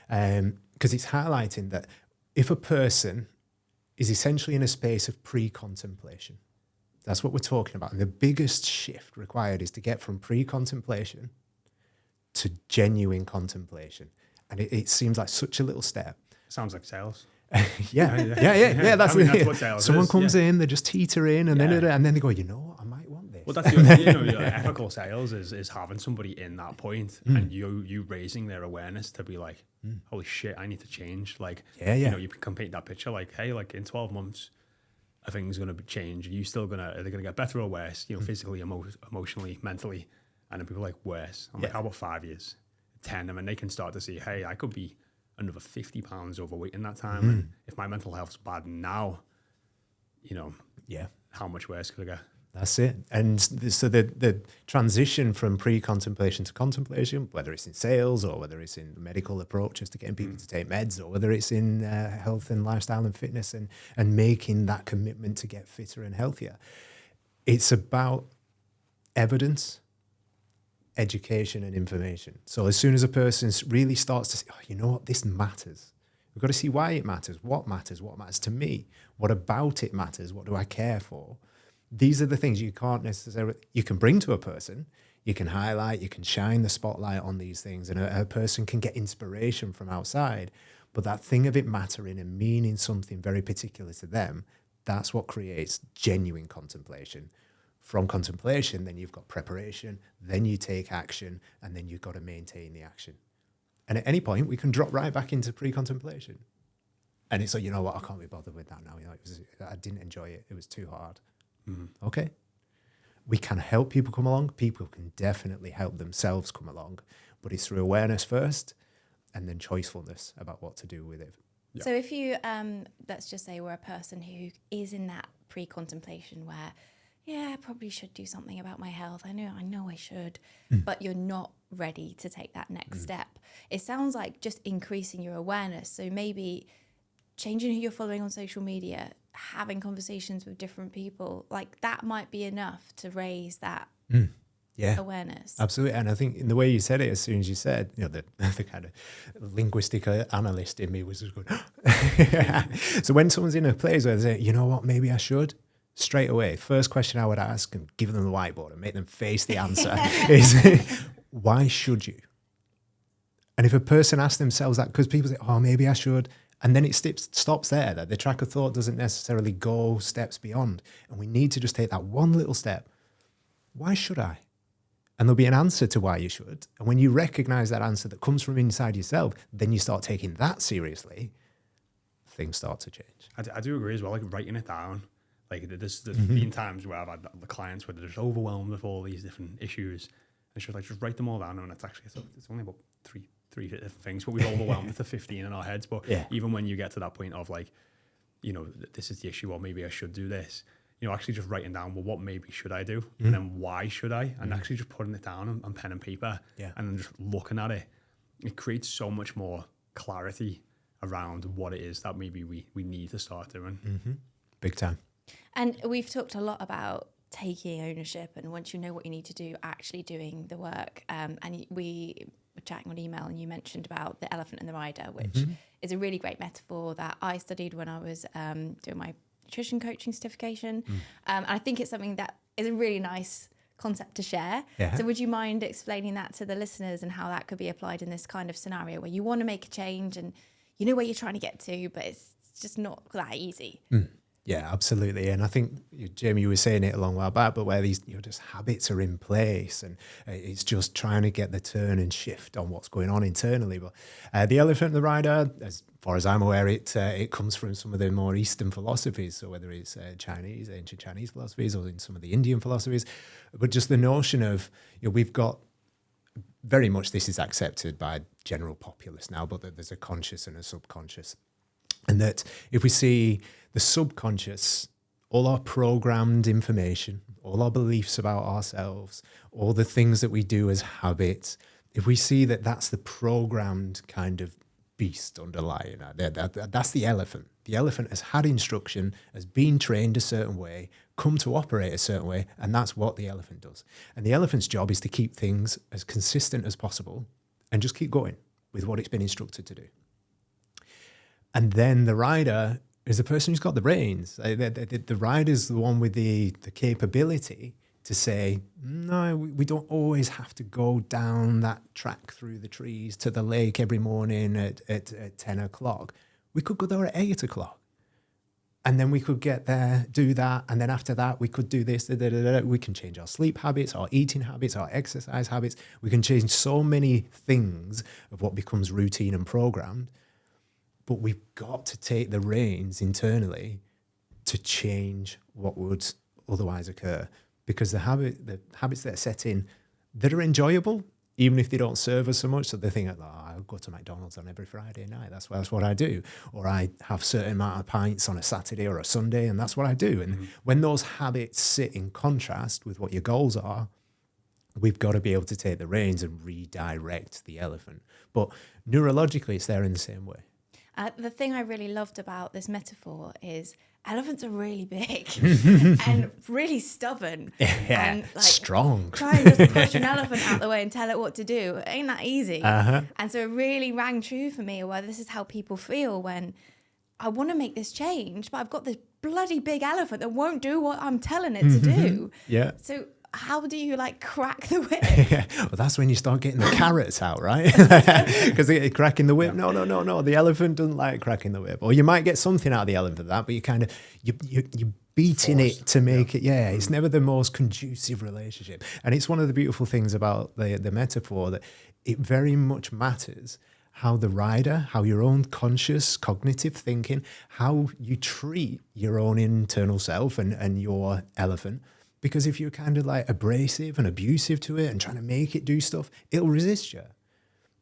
because it's highlighting that if a person is essentially in a space of pre-contemplation, that's what we're talking about. And the biggest shift required is to get from pre-contemplation to genuine contemplation. And it seems like such a little step. Sounds like sales. Yeah. That's what sales someone is, comes in, they just teeter in, and then they go, you know what, I might want this. Well, that's your ethical sales is having somebody in that point, and you raising their awareness to be like, holy shit, I need to change. Like, you know, you can paint that picture like, hey, like in 12 months, are things going to change? Are you still are they going to get better or worse? You know, physically, emotionally, mentally, and then people are like worse. I'm like, how about 5 years, 10? I mean, they can start to see, hey, I could be another 50 pounds overweight in that time. And if my mental health's bad now, you know, how much worse could I get? That's it. And so the transition from pre-contemplation to contemplation, whether it's in sales or whether it's in medical approaches to getting people to take meds, or whether it's in health and lifestyle and fitness and making that commitment to get fitter and healthier, it's about evidence, education and information. So as soon as a person really starts to say, oh, you know what, this matters. We've got to see why it matters, what matters to me, what about it matters, what do I care for? These are the things you can't necessarily, you can bring to a person, you can highlight, you can shine the spotlight on these things, and a person can get inspiration from outside. But that thing of it mattering and meaning something very particular to them, that's what creates genuine contemplation. From contemplation, then you've got preparation, then you take action, and then you've got to maintain the action. And at any point, we can drop right back into pre-contemplation. And it's like, you know what, I can't be bothered with that now. You know, I didn't enjoy it. It was too hard. Okay. We can help people come along. People can definitely help themselves come along. But it's through awareness first, and then choicefulness about what to do with it. Yeah. So if you, let's just say we're a person who is in that pre-contemplation where, yeah, I probably should do something about my health. I know I should, but you're not ready to take that next step. It sounds like just increasing your awareness. So maybe changing who you're following on social media, having conversations with different people, like that might be enough to raise that awareness. Absolutely. And I think in the way you said it, as soon as you said, you know, the kind of linguistic analyst in me was just going, so when someone's in a place where they say, you know what, maybe I should, straight away, first question I would ask and give them the whiteboard and make them face the answer is, why should you? And if a person asks themselves that, because people say, oh, maybe I should, and then it stops there, that the track of thought doesn't necessarily go steps beyond. And we need to just take that one little step. Why should I? And there'll be an answer to why you should. And when you recognize that answer that comes from inside yourself, then you start taking that seriously, things start to change. I do agree as well, like writing it down. Like there's been times where I've had the clients where they're just overwhelmed with all these different issues. And she's like, just write them all down. And it's only about three different things, but we've overwhelmed with the 15 in our heads. But even when you get to that point of like, you know, this is the issue, or maybe I should do this, you know, actually just writing down, well, what maybe should I do? And then why should I? And actually just putting it down on pen and paper and then just looking at it, it creates so much more clarity around what it is that maybe we need to start doing. Big time. And we've talked a lot about taking ownership, and once you know what you need to do, actually doing the work. And we were chatting on email, and you mentioned about the elephant and the rider, which is a really great metaphor that I studied when I was doing my nutrition coaching certification. And I think it's something that is a really nice concept to share. So would you mind explaining that to the listeners and how that could be applied in this kind of scenario where you want to make a change and you know where you're trying to get to, but it's just not that easy? Yeah, absolutely. And I think, Jamie, you were saying it a long while back, but where these just habits are in place, and it's just trying to get the turn and shift on what's going on internally. But the elephant and the rider, as far as I'm aware, it comes from some of the more Eastern philosophies. So whether it's ancient Chinese philosophies, or in some of the Indian philosophies, but just the notion of, we've got very much, this is accepted by general populace now, but that there's a conscious and a subconscious. And that if we see the subconscious, all our programmed information, all our beliefs about ourselves, all the things that we do as habits, if we see that that's the programmed kind of beast underlying that's the elephant. The elephant has had instruction, has been trained a certain way, come to operate a certain way, and that's what the elephant does. And the elephant's job is to keep things as consistent as possible and just keep going with what it's been instructed to do. And then the rider is the person who's got the reins. The rider's the one with the capability to say, no, we don't always have to go down that track through the trees to the lake every morning at 10 o'clock. We could go there at 8 o'clock. And then we could get there, do that. And then after that, we could do this. We can change our sleep habits, our eating habits, our exercise habits. We can change so many things of what becomes routine and programmed. But we've got to take the reins internally to change what would otherwise occur. Because the habits that are set in that are enjoyable, even if they don't serve us so much. So they think, oh, I'll go to McDonald's on every Friday night. That's what I do. Or I have a certain amount of pints on a Saturday or a Sunday, and that's what I do. And when those habits sit in contrast with what your goals are, we've got to be able to take the reins and redirect the elephant. But neurologically, it's there in the same way. The thing I really loved about this metaphor is elephants are really big and really stubborn. Yeah, and, strong. Try and just push an elephant out the way and tell it what to do. It ain't that easy. Uh-huh. And so it really rang true for me, where this is how people feel when I want to make this change, but I've got this bloody big elephant that won't do what I'm telling it to do. Yeah. So how do you crack the whip? Well, that's when you start getting the carrots out, right? Because cracking the whip, no. The elephant doesn't like cracking the whip. Or you might get something out of the elephant of that, but you're beating it to make it. Yeah, it's never the most conducive relationship. And it's one of the beautiful things about the metaphor that it very much matters how the rider, how your own conscious cognitive thinking, how you treat your own internal self and your elephant. Because if you're kind of abrasive and abusive to it and trying to make it do stuff, it'll resist you.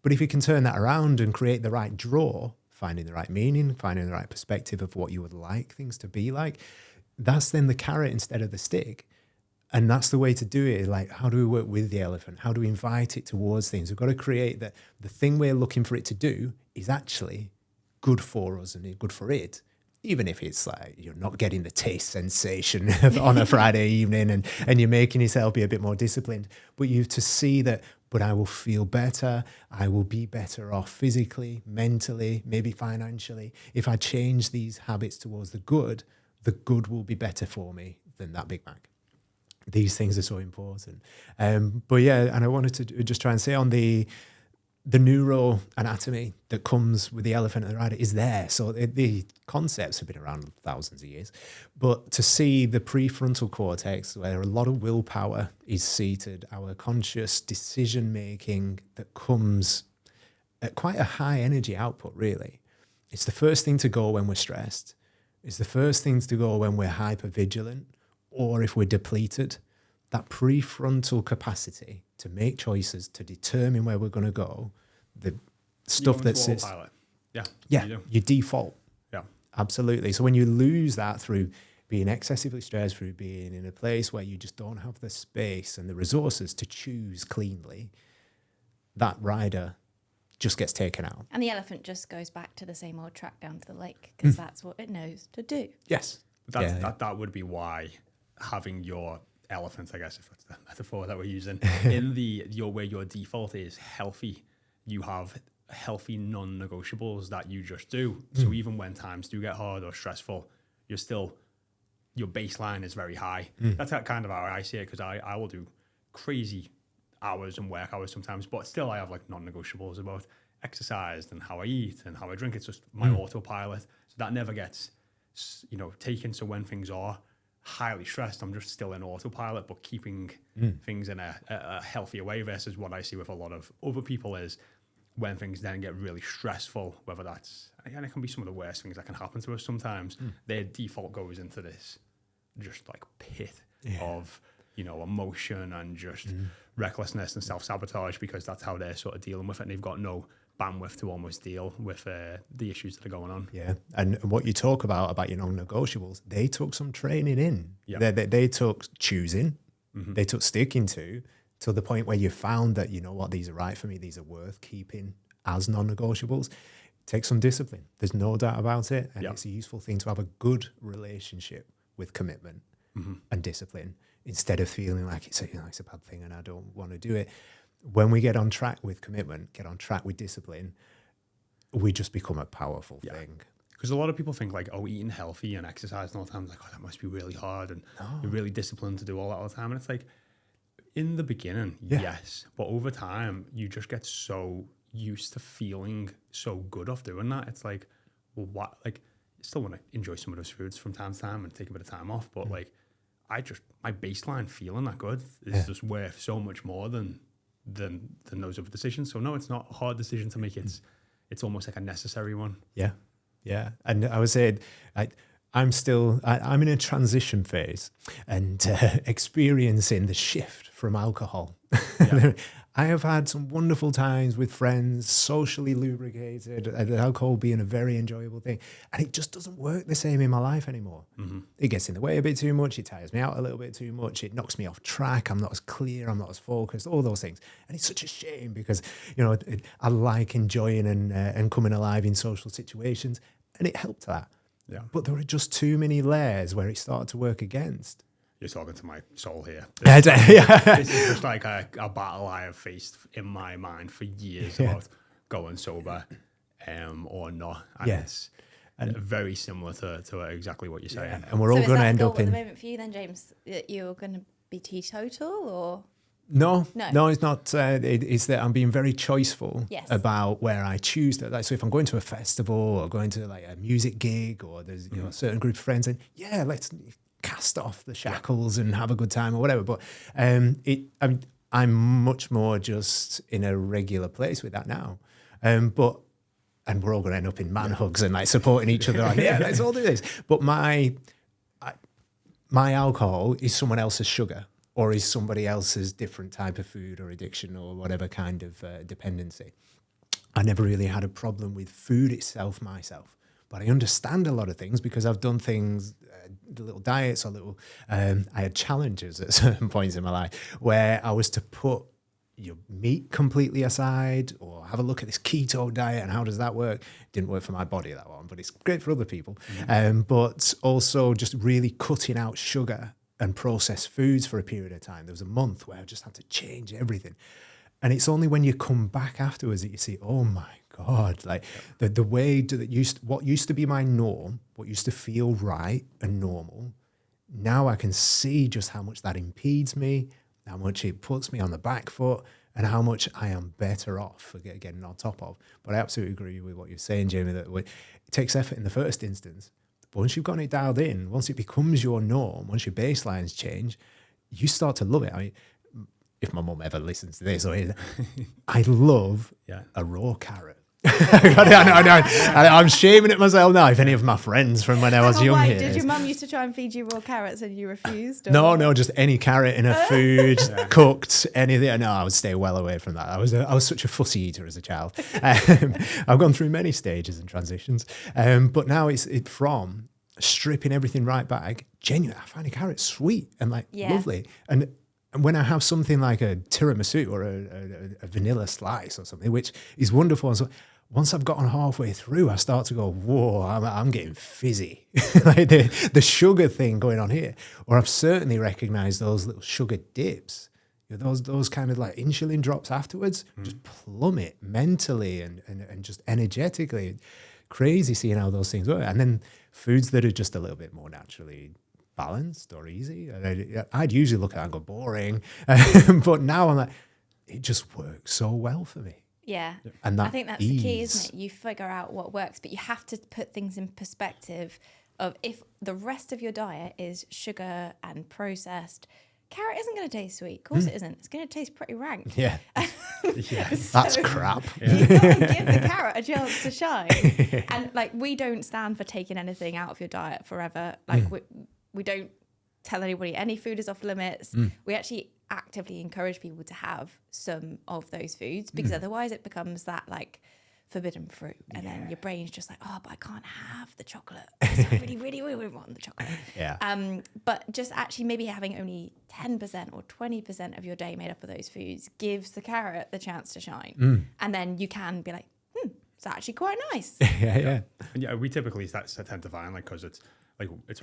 But if you can turn that around and create the right draw, finding the right meaning, finding the right perspective of what you would like things to be like, that's then the carrot instead of the stick. And that's the way to do it. How do we work with the elephant? How do we invite it towards things? We've got to create that the thing we're looking for it to do is actually good for us and good for it. Even if it's you're not getting the taste sensation on a Friday evening and you're making yourself be a bit more disciplined, but you have to see that, but I will feel better. I will be better off physically, mentally, maybe financially. If I change these habits towards the good will be better for me than that Big Mac. These things are so important. But yeah, and I wanted to just try and say on the neuroanatomy that comes with the elephant and the rider is there. So the concepts have been around thousands of years. But to see the prefrontal cortex, where a lot of willpower is seated, our conscious decision-making that comes at quite a high energy output, really. It's the first thing to go when we're stressed. It's the first things to go when we're hypervigilant or if we're depleted. That prefrontal capacity to make choices, to determine where we're going to go, the stuff that sits... Yeah, you default. Yeah. Absolutely. So when you lose that through being excessively stressed, through being in a place where you just don't have the space and the resources to choose cleanly, that rider just gets taken out. And the elephant just goes back to the same old track down to the lake because that's what it knows to do. Yes. That would be why having your elephant, I guess, if that's the metaphor that we're using, in where your default is healthy, you have healthy non-negotiables that you just do. So even when times do get hard or stressful, your baseline is very high. That's kind of how I see it, because I will do crazy hours and work hours sometimes, but still I have non-negotiables about exercise and how I eat and how I drink. It's just my autopilot. So that never gets taken. So when things are highly stressed, I'm just still in autopilot, but keeping things in a healthier way, versus what I see with a lot of other people is when things then get really stressful, whether that's, and it can be some of the worst things that can happen to us sometimes, their default goes into this just pit of, emotion and just recklessness and self-sabotage, because that's how they're sort of dealing with it, and they've got no bandwidth to almost deal with the issues that are going on. Yeah, and what you talk about your non-negotiables, they took some training in. Yeah. They took choosing, they took sticking to the point where you found that, you know what, these are right for me, these are worth keeping as non-negotiables. Take some discipline. There's no doubt about it, and it's a useful thing to have a good relationship with commitment and discipline, instead of feeling like it's a bad thing and I don't want to do it. When we get on track with commitment, get on track with discipline, we just become a powerful thing. Because a lot of people think like, oh, eating healthy and exercising all the time, like, oh, that must be really hard, and you're really disciplined to do all that all the time. And it's like, in the beginning, yes, but over time, you just get so used to feeling so good off doing that. It's like, well, what? Like, I still want to enjoy some of those foods from time to time and take a bit of time off, but like, my baseline feeling that good is just worth so much more than those other decisions. So no, it's not a hard decision to make. It's almost like a necessary one. Yeah. And I would say I'm in a transition phase and experiencing the shift from alcohol. I have had some wonderful times with friends, socially lubricated, alcohol being a very enjoyable thing. And it just doesn't work the same in my life anymore. It gets in the way a bit too much. It tires me out a little bit too much. It knocks me off track. I'm not as clear. I'm not as focused, all those things. And it's such a shame because, I like enjoying and coming alive in social situations. And it helped that. Yeah. But there are just too many layers where it started to work against. You're talking to my soul here. This is just like a battle I have faced in my mind for years about going sober or not. And it's very similar to exactly what you're saying. Yeah. And we're all going to end up in... at the moment for you then, James, that you're going to be teetotal or... No, it's not. It's that I'm being very choiceful about where I choose to. Like, so if I'm going to a festival or going to like a music gig or there's a certain group of friends, and let's cast off the shackles and have a good time or whatever. But I'm much more just in a regular place with that now. And we're all going to end up in man hugs and like supporting each other. Like, let's all do this. But my alcohol is someone else's sugar. Or is somebody else's different type of food or addiction or whatever kind of dependency. I never really had a problem with food itself myself, but I understand a lot of things because I've done things, little diets or I had challenges at certain points in my life where I was to put your meat completely aside or have a look at this keto diet and how does that work? Didn't work for my body, that one, but it's great for other people. But also just really cutting out sugar and processed foods for a period of time. There was a month where I just had to change everything. And it's only when you come back afterwards that you see, oh my God, like the way that what used to be my norm, what used to feel right and normal, now I can see just how much that impedes me, how much it puts me on the back foot, and how much I am better off for getting on top of. But I absolutely agree with what you're saying, Jamie, that it takes effort in the first instance. But once you've got it dialed in, once it becomes your norm, once your baselines change, you start to love it. I mean, if my mum ever listens to this, I love a raw carrot. I'm shaming it myself now. If any of my friends from when I was young here. Did your mum used to try and feed you raw carrots and you refused? Or? No, just any carrot in a food, cooked, anything. No, I would stay well away from that. I was such a fussy eater as a child. I've gone through many stages and transitions, but now it's from stripping everything right back. Genuine, I find a carrot sweet and lovely, and when I have something like a tiramisu or a vanilla slice or something, which is wonderful, and so once I've gotten halfway through, I start to go, whoa, I'm getting fizzy. Like the sugar thing going on here. Or I've certainly recognized those little sugar dips, those kind of like insulin drops afterwards, just plummet mentally and just energetically. Crazy seeing how those things work. And then foods that are just a little bit more naturally balanced or easy. I'd usually look at it and go boring. But now I'm like, it just works so well for me. Yeah. And I think that's the key, isn't it? You figure out what works, but you have to put things in perspective of if the rest of your diet is sugar and processed, carrot isn't going to taste sweet. Of course it isn't. It's going to taste pretty rank. Yeah. So that's crap. You've got to give the carrot a chance to shine. And we don't stand for taking anything out of your diet forever. We don't tell anybody any food is off limits. We actually actively encourage people to have some of those foods because otherwise it becomes that forbidden fruit. And then your brain's just like, oh, but I can't have the chocolate. I really, really, really want the chocolate. But just actually maybe having only 10% or 20% of your day made up of those foods gives the carrot the chance to shine. And then you can be like, it's actually quite nice. And we typically tend to find, like, because it's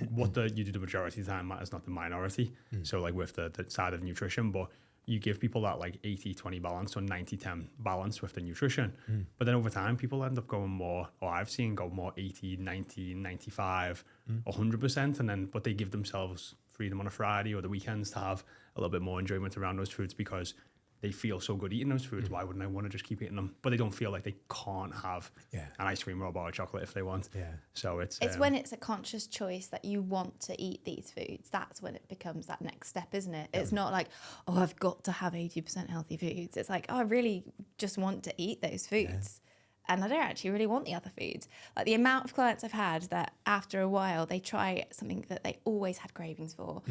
what you do the majority of the time matters, not the minority. So like with the side of nutrition, but you give people that like 80-20 balance or 90-10 balance with the nutrition. But then over time, people end up going more, or I've seen go more 80, 90, 95, 100%. And then, but they give themselves freedom on a Friday or the weekends to have a little bit more enjoyment around those foods because they feel so good eating those foods. Why wouldn't I want to just keep eating them? But they don't feel like they can't have an ice cream or a bar of chocolate if they want. So it's when it's a conscious choice that you want to eat these foods, that's when it becomes that next step, isn't it? It's not like, oh, I've got to have 80% healthy foods. It's like, oh, I really just want to eat those foods. And I don't actually really want the other foods. Like the amount of clients I've had that after a while, they try something that they always had cravings for.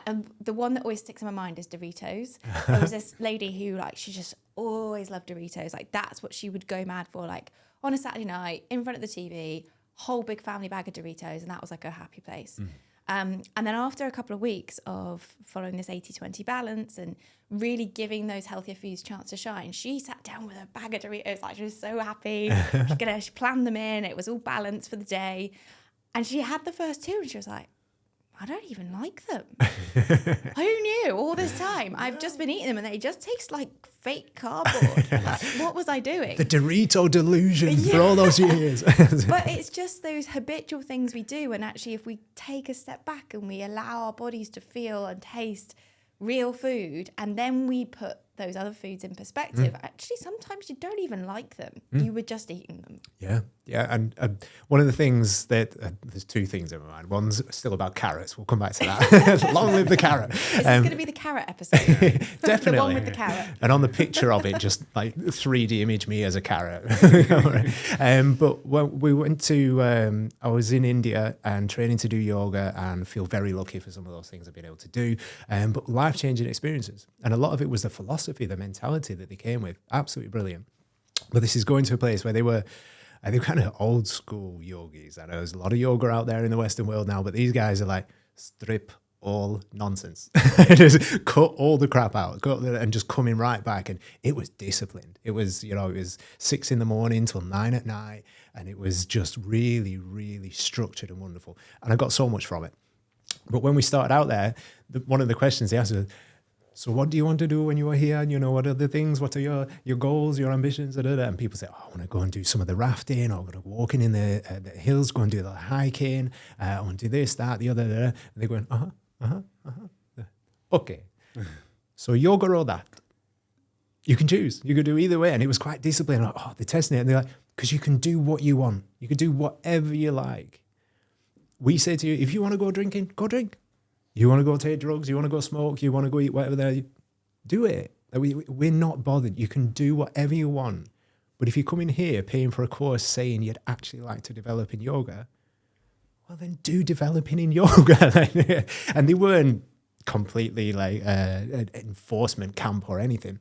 And the one that always sticks in my mind is Doritos. There was this lady who, like, she just always loved Doritos. Like, that's what she would go mad for. Like, on a Saturday night, in front of the TV, whole big family bag of Doritos. And that was like a happy place. And then after a couple of weeks of following this 80-20 balance and really giving those healthier foods a chance to shine, she sat down with a bag of Doritos. Like, she was so happy. She planned them in. It was all balanced for the day. And she had the first two and she was like, I don't even like them. Who knew all this time? I've just been eating them and they just taste like fake cardboard. Like, what was I doing? The Dorito delusion for all those years. But it's just those habitual things we do. And actually, if we take a step back and we allow our bodies to feel and taste real food, and then we put those other foods in perspective, actually, sometimes you don't even like them. You were just eating them. Yeah. And one of the things that, there's two things in my mind. One's still about carrots. We'll come back to that. Long live the carrot. Is this going to be the carrot episode? Definitely. The one with the carrot. And on the picture of it, just like 3D image me as a carrot. But when we went to, I was in India and training to do yoga and feel very lucky for some of those things I've been able to do. But life-changing experiences. And a lot of it was the philosophy, the mentality that they came with. Absolutely brilliant. But this is going to a place where they were kind of old school yogis. I know there's a lot of yoga out there in the Western world now, but these guys are like, strip all nonsense. Just cut all the crap out and just coming right back. And it was disciplined. It was, it was 6 a.m. till 9 at night. And it was just really, really structured and wonderful. And I got so much from it. But when we started out there, one of the questions they asked was, so what do you want to do when you are here? And, what are the things? What are your goals, your ambitions? And people say, I want to go and do some of the rafting, or I want to go walking in the hills, go and do the hiking. I want to do this, that, the other. And they're going, okay. So yoga or that? You can choose. You could do either way. And it was quite disciplined. Like, they're testing it. And they're like, because you can do what you want. You can do whatever you like. We say to you, if you want to go drinking, go drink. You want to go take drugs, you want to go smoke, you want to go eat whatever there, do it. We're not bothered. You can do whatever you want. But if you come in here paying for a course saying you'd actually like to develop in yoga, well, then do developing in yoga. And they weren't completely like an enforcement camp or anything.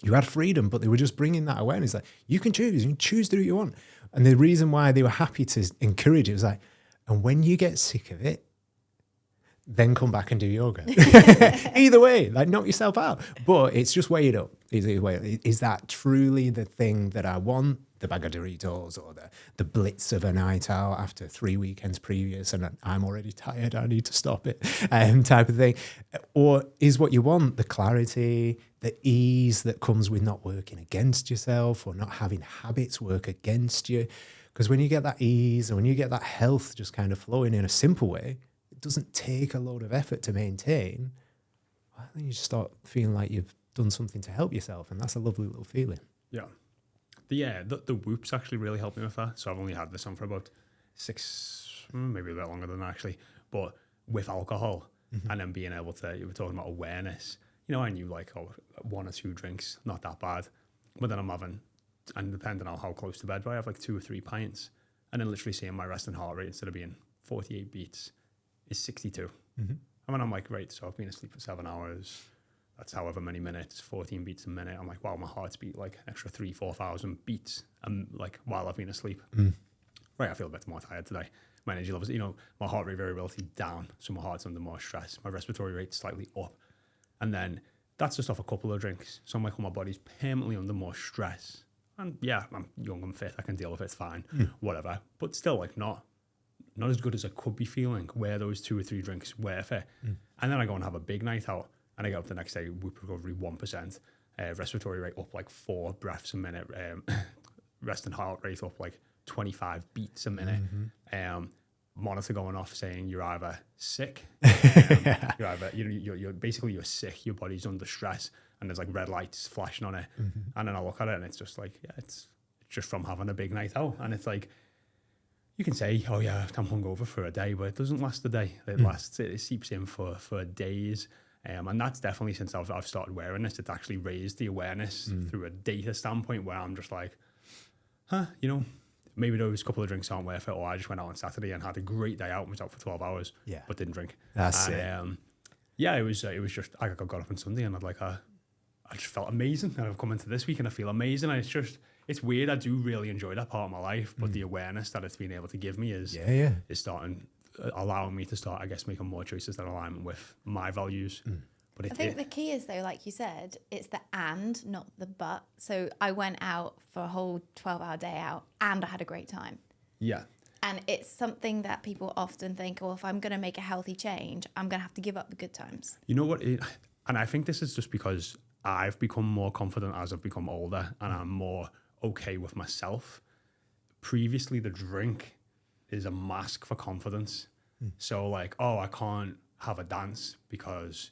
You had freedom, but they were just bringing that awareness. Like, you can choose to do what you want. And the reason why they were happy to encourage it was like, and when you get sick of it, then come back and do yoga. Either way, like, knock yourself out. But it's just weigh it up. Is that truly the thing that I want? The bag of Doritos or the blitz of a night out after 3 weekends previous and I'm already tired, I need to stop it, type of thing. Or is what you want the clarity, the ease that comes with not working against yourself or not having habits work against you? Because when you get that ease and when you get that health just kind of flowing in a simple way, it doesn't take a load of effort to maintain. Well, then you just start feeling like you've done something to help yourself, and that's a lovely little feeling. Yeah. The whoops actually really helped me with that. So I've only had this on for about 6, maybe a bit longer than that actually, but with alcohol and then being able to, you were talking about awareness, I knew like, 1 or 2 drinks, not that bad. But then I'm having, and depending on how close to bed, I have like 2 or 3 pints, and then literally seeing my resting heart rate instead of being 48 beats is 62. And when I'm like, right, so I've been asleep for 7 hours, that's however many minutes, 14 beats a minute. I'm like, wow, my heart's beat like an extra 3,000-4,000 beats, like while I've been asleep. Right, I feel a bit more tired today. My energy levels, my heart rate variability down, so my heart's under more stress. My respiratory rate's slightly up, and then that's just off a couple of drinks. So I'm like, my body's permanently under more stress. And yeah, I'm young and fit, I can deal with it, it's fine, whatever. But still, like, not as good as I could be feeling. Were those 2 or 3 drinks worth it? And then I go and have a big night out, and I get up the next day, whoop recovery 1%, respiratory rate up like 4 breaths a minute, rest and heart rate up like 25 beats a minute. Monitor going off saying you're either sick, you're either you're basically you're sick, your body's under stress, and there's like red lights flashing on it. And then I look at it and it's just like, yeah, it's just from having a big night out. And it's like, you can say, oh yeah, I'm hungover for a day, but it doesn't last a day. It lasts, it seeps in for days. And that's definitely, since I've started wearing this, it's actually raised the awareness through a data standpoint, where I'm just like, maybe those couple of drinks aren't worth it, or I just went out on Saturday and had a great day out and was out for 12 hours, but didn't drink. That's it. Yeah, it was just, I got up on Sunday and I just felt amazing. And I've come into this week and I feel amazing. And it's weird. I do really enjoy that part of my life, but the awareness that it's been able to give me is starting, allowing me to start, I guess, making more choices that align with my values. But I think the key is, though, like you said, it's the and, not the but. So I went out for a whole 12-hour day out and I had a great time. Yeah. And it's something that people often think, well, if I'm going to make a healthy change, I'm going to have to give up the good times. You know what? And I think this is just because I've become more confident as I've become older, and I'm more okay with myself. Previously, the drink is a mask for confidence. So like, oh, I can't have a dance because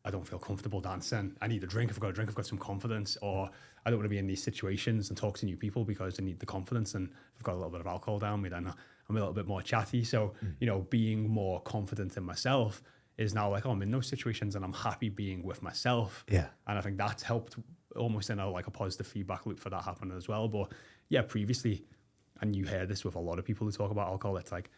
I don't feel comfortable dancing. I need a drink. If I've got a drink, I've got some confidence. Or I don't want to be in these situations and talk to new people because I need the confidence. And if I've got a little bit of alcohol down me, then I'm a little bit more chatty. So, being more confident in myself is now like, oh, I'm in those situations and I'm happy being with myself. Yeah. And I think that's helped almost in a positive feedback loop for that happening as well. But yeah, previously, and you hear this with a lot of people who talk about alcohol, it's like,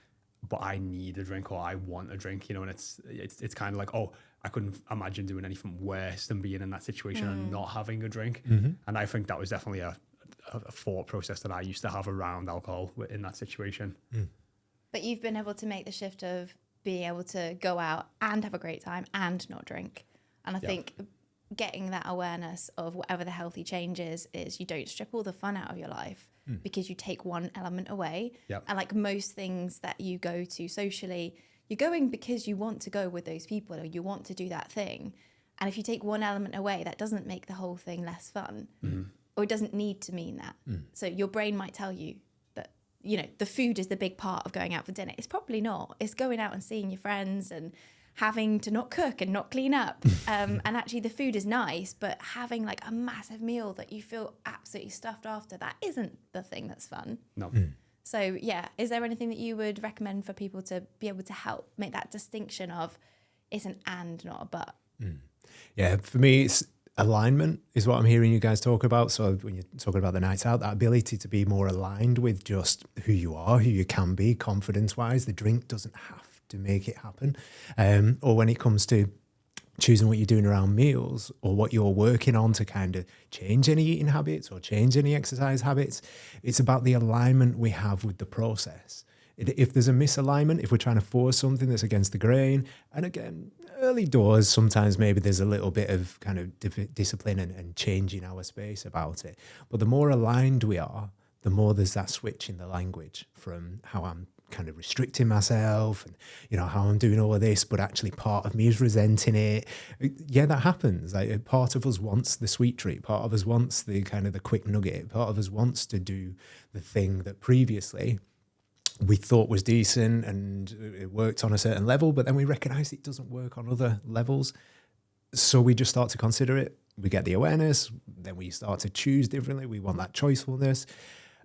but I need a drink or I want a drink, and it's kind of like, oh, I couldn't imagine doing anything worse than being in that situation and not having a drink. And I think that was definitely a thought process that I used to have around alcohol in that situation. But you've been able to make the shift of being able to go out and have a great time and not drink. And I think getting that awareness of whatever the healthy change is you don't strip all the fun out of your life because you take one element away. And like most things that you go to socially, you're going because you want to go with those people or you want to do that thing. And if you take one element away, that doesn't make the whole thing less fun, or it doesn't need to mean that. So your brain might tell you that, the food is the big part of going out for dinner. It's probably not. It's going out and seeing your friends and having to not cook and not clean up. And actually the food is nice, but having like a massive meal that you feel absolutely stuffed after, that isn't the thing that's fun. No. So yeah, is there anything that you would recommend for people to be able to help make that distinction of it's an and, not a but? Yeah, for me, it's alignment is what I'm hearing you guys talk about. So when you're talking about the nights out, that ability to be more aligned with just who you are, who you can be, confidence-wise. The drink doesn't have to make it happen. Or when it comes to choosing what you're doing around meals or what you're working on to kind of change any eating habits or change any exercise habits, it's about the alignment we have with the process. If there's a misalignment, if we're trying to force something that's against the grain, and again, early doors, sometimes maybe there's a little bit of kind of discipline and changing our space about it. But the more aligned we are, the more there's that switch in the language from how I'm kind of restricting myself and, how I'm doing all of this, but actually part of me is resenting it. Yeah, that happens. Like, part of us wants the sweet treat. Part of us wants the kind of the quick nugget. Part of us wants to do the thing that previously we thought was decent and it worked on a certain level, but then we recognize it doesn't work on other levels. So we just start to consider it. We get the awareness, then we start to choose differently. We want that choicefulness.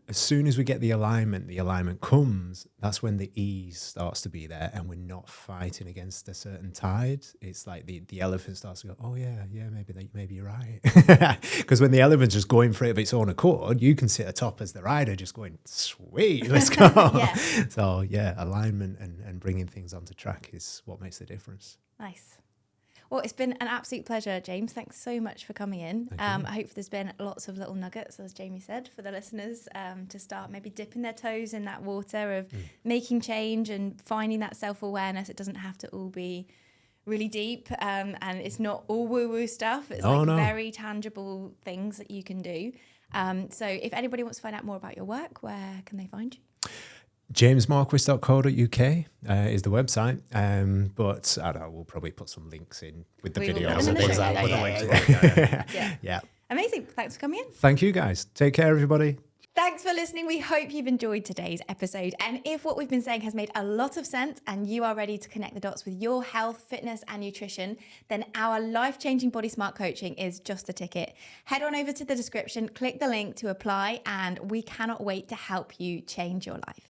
As soon as we get the alignment comes, that's when the ease starts to be there and we're not fighting against a certain tide. It's like the elephant starts to go, oh yeah, maybe you're right. Because when the elephant's just going for it of its own accord, you can sit atop as the rider just going, sweet, let's go. So yeah, alignment and bringing things onto track is what makes the difference. Nice. Well, it's been an absolute pleasure, James. Thanks so much for coming in. I hope there's been lots of little nuggets, as Jamie said, for the listeners to start maybe dipping their toes in that water of making change and finding that self-awareness. It doesn't have to all be really deep, and it's not all woo-woo stuff. It's very tangible things that you can do. So if anybody wants to find out more about your work, where can they find you? jamesmarquis.co.uk is the website, but I don't know, we'll probably put some links in with the video. Yeah. Amazing. Thanks for coming in. Thank you, guys. Take care, everybody. Thanks for listening. We hope you've enjoyed today's episode. And if what we've been saying has made a lot of sense and you are ready to connect the dots with your health, fitness, and nutrition, then our life-changing Body Smart coaching is just the ticket. Head on over to the description, click the link to apply, and we cannot wait to help you change your life.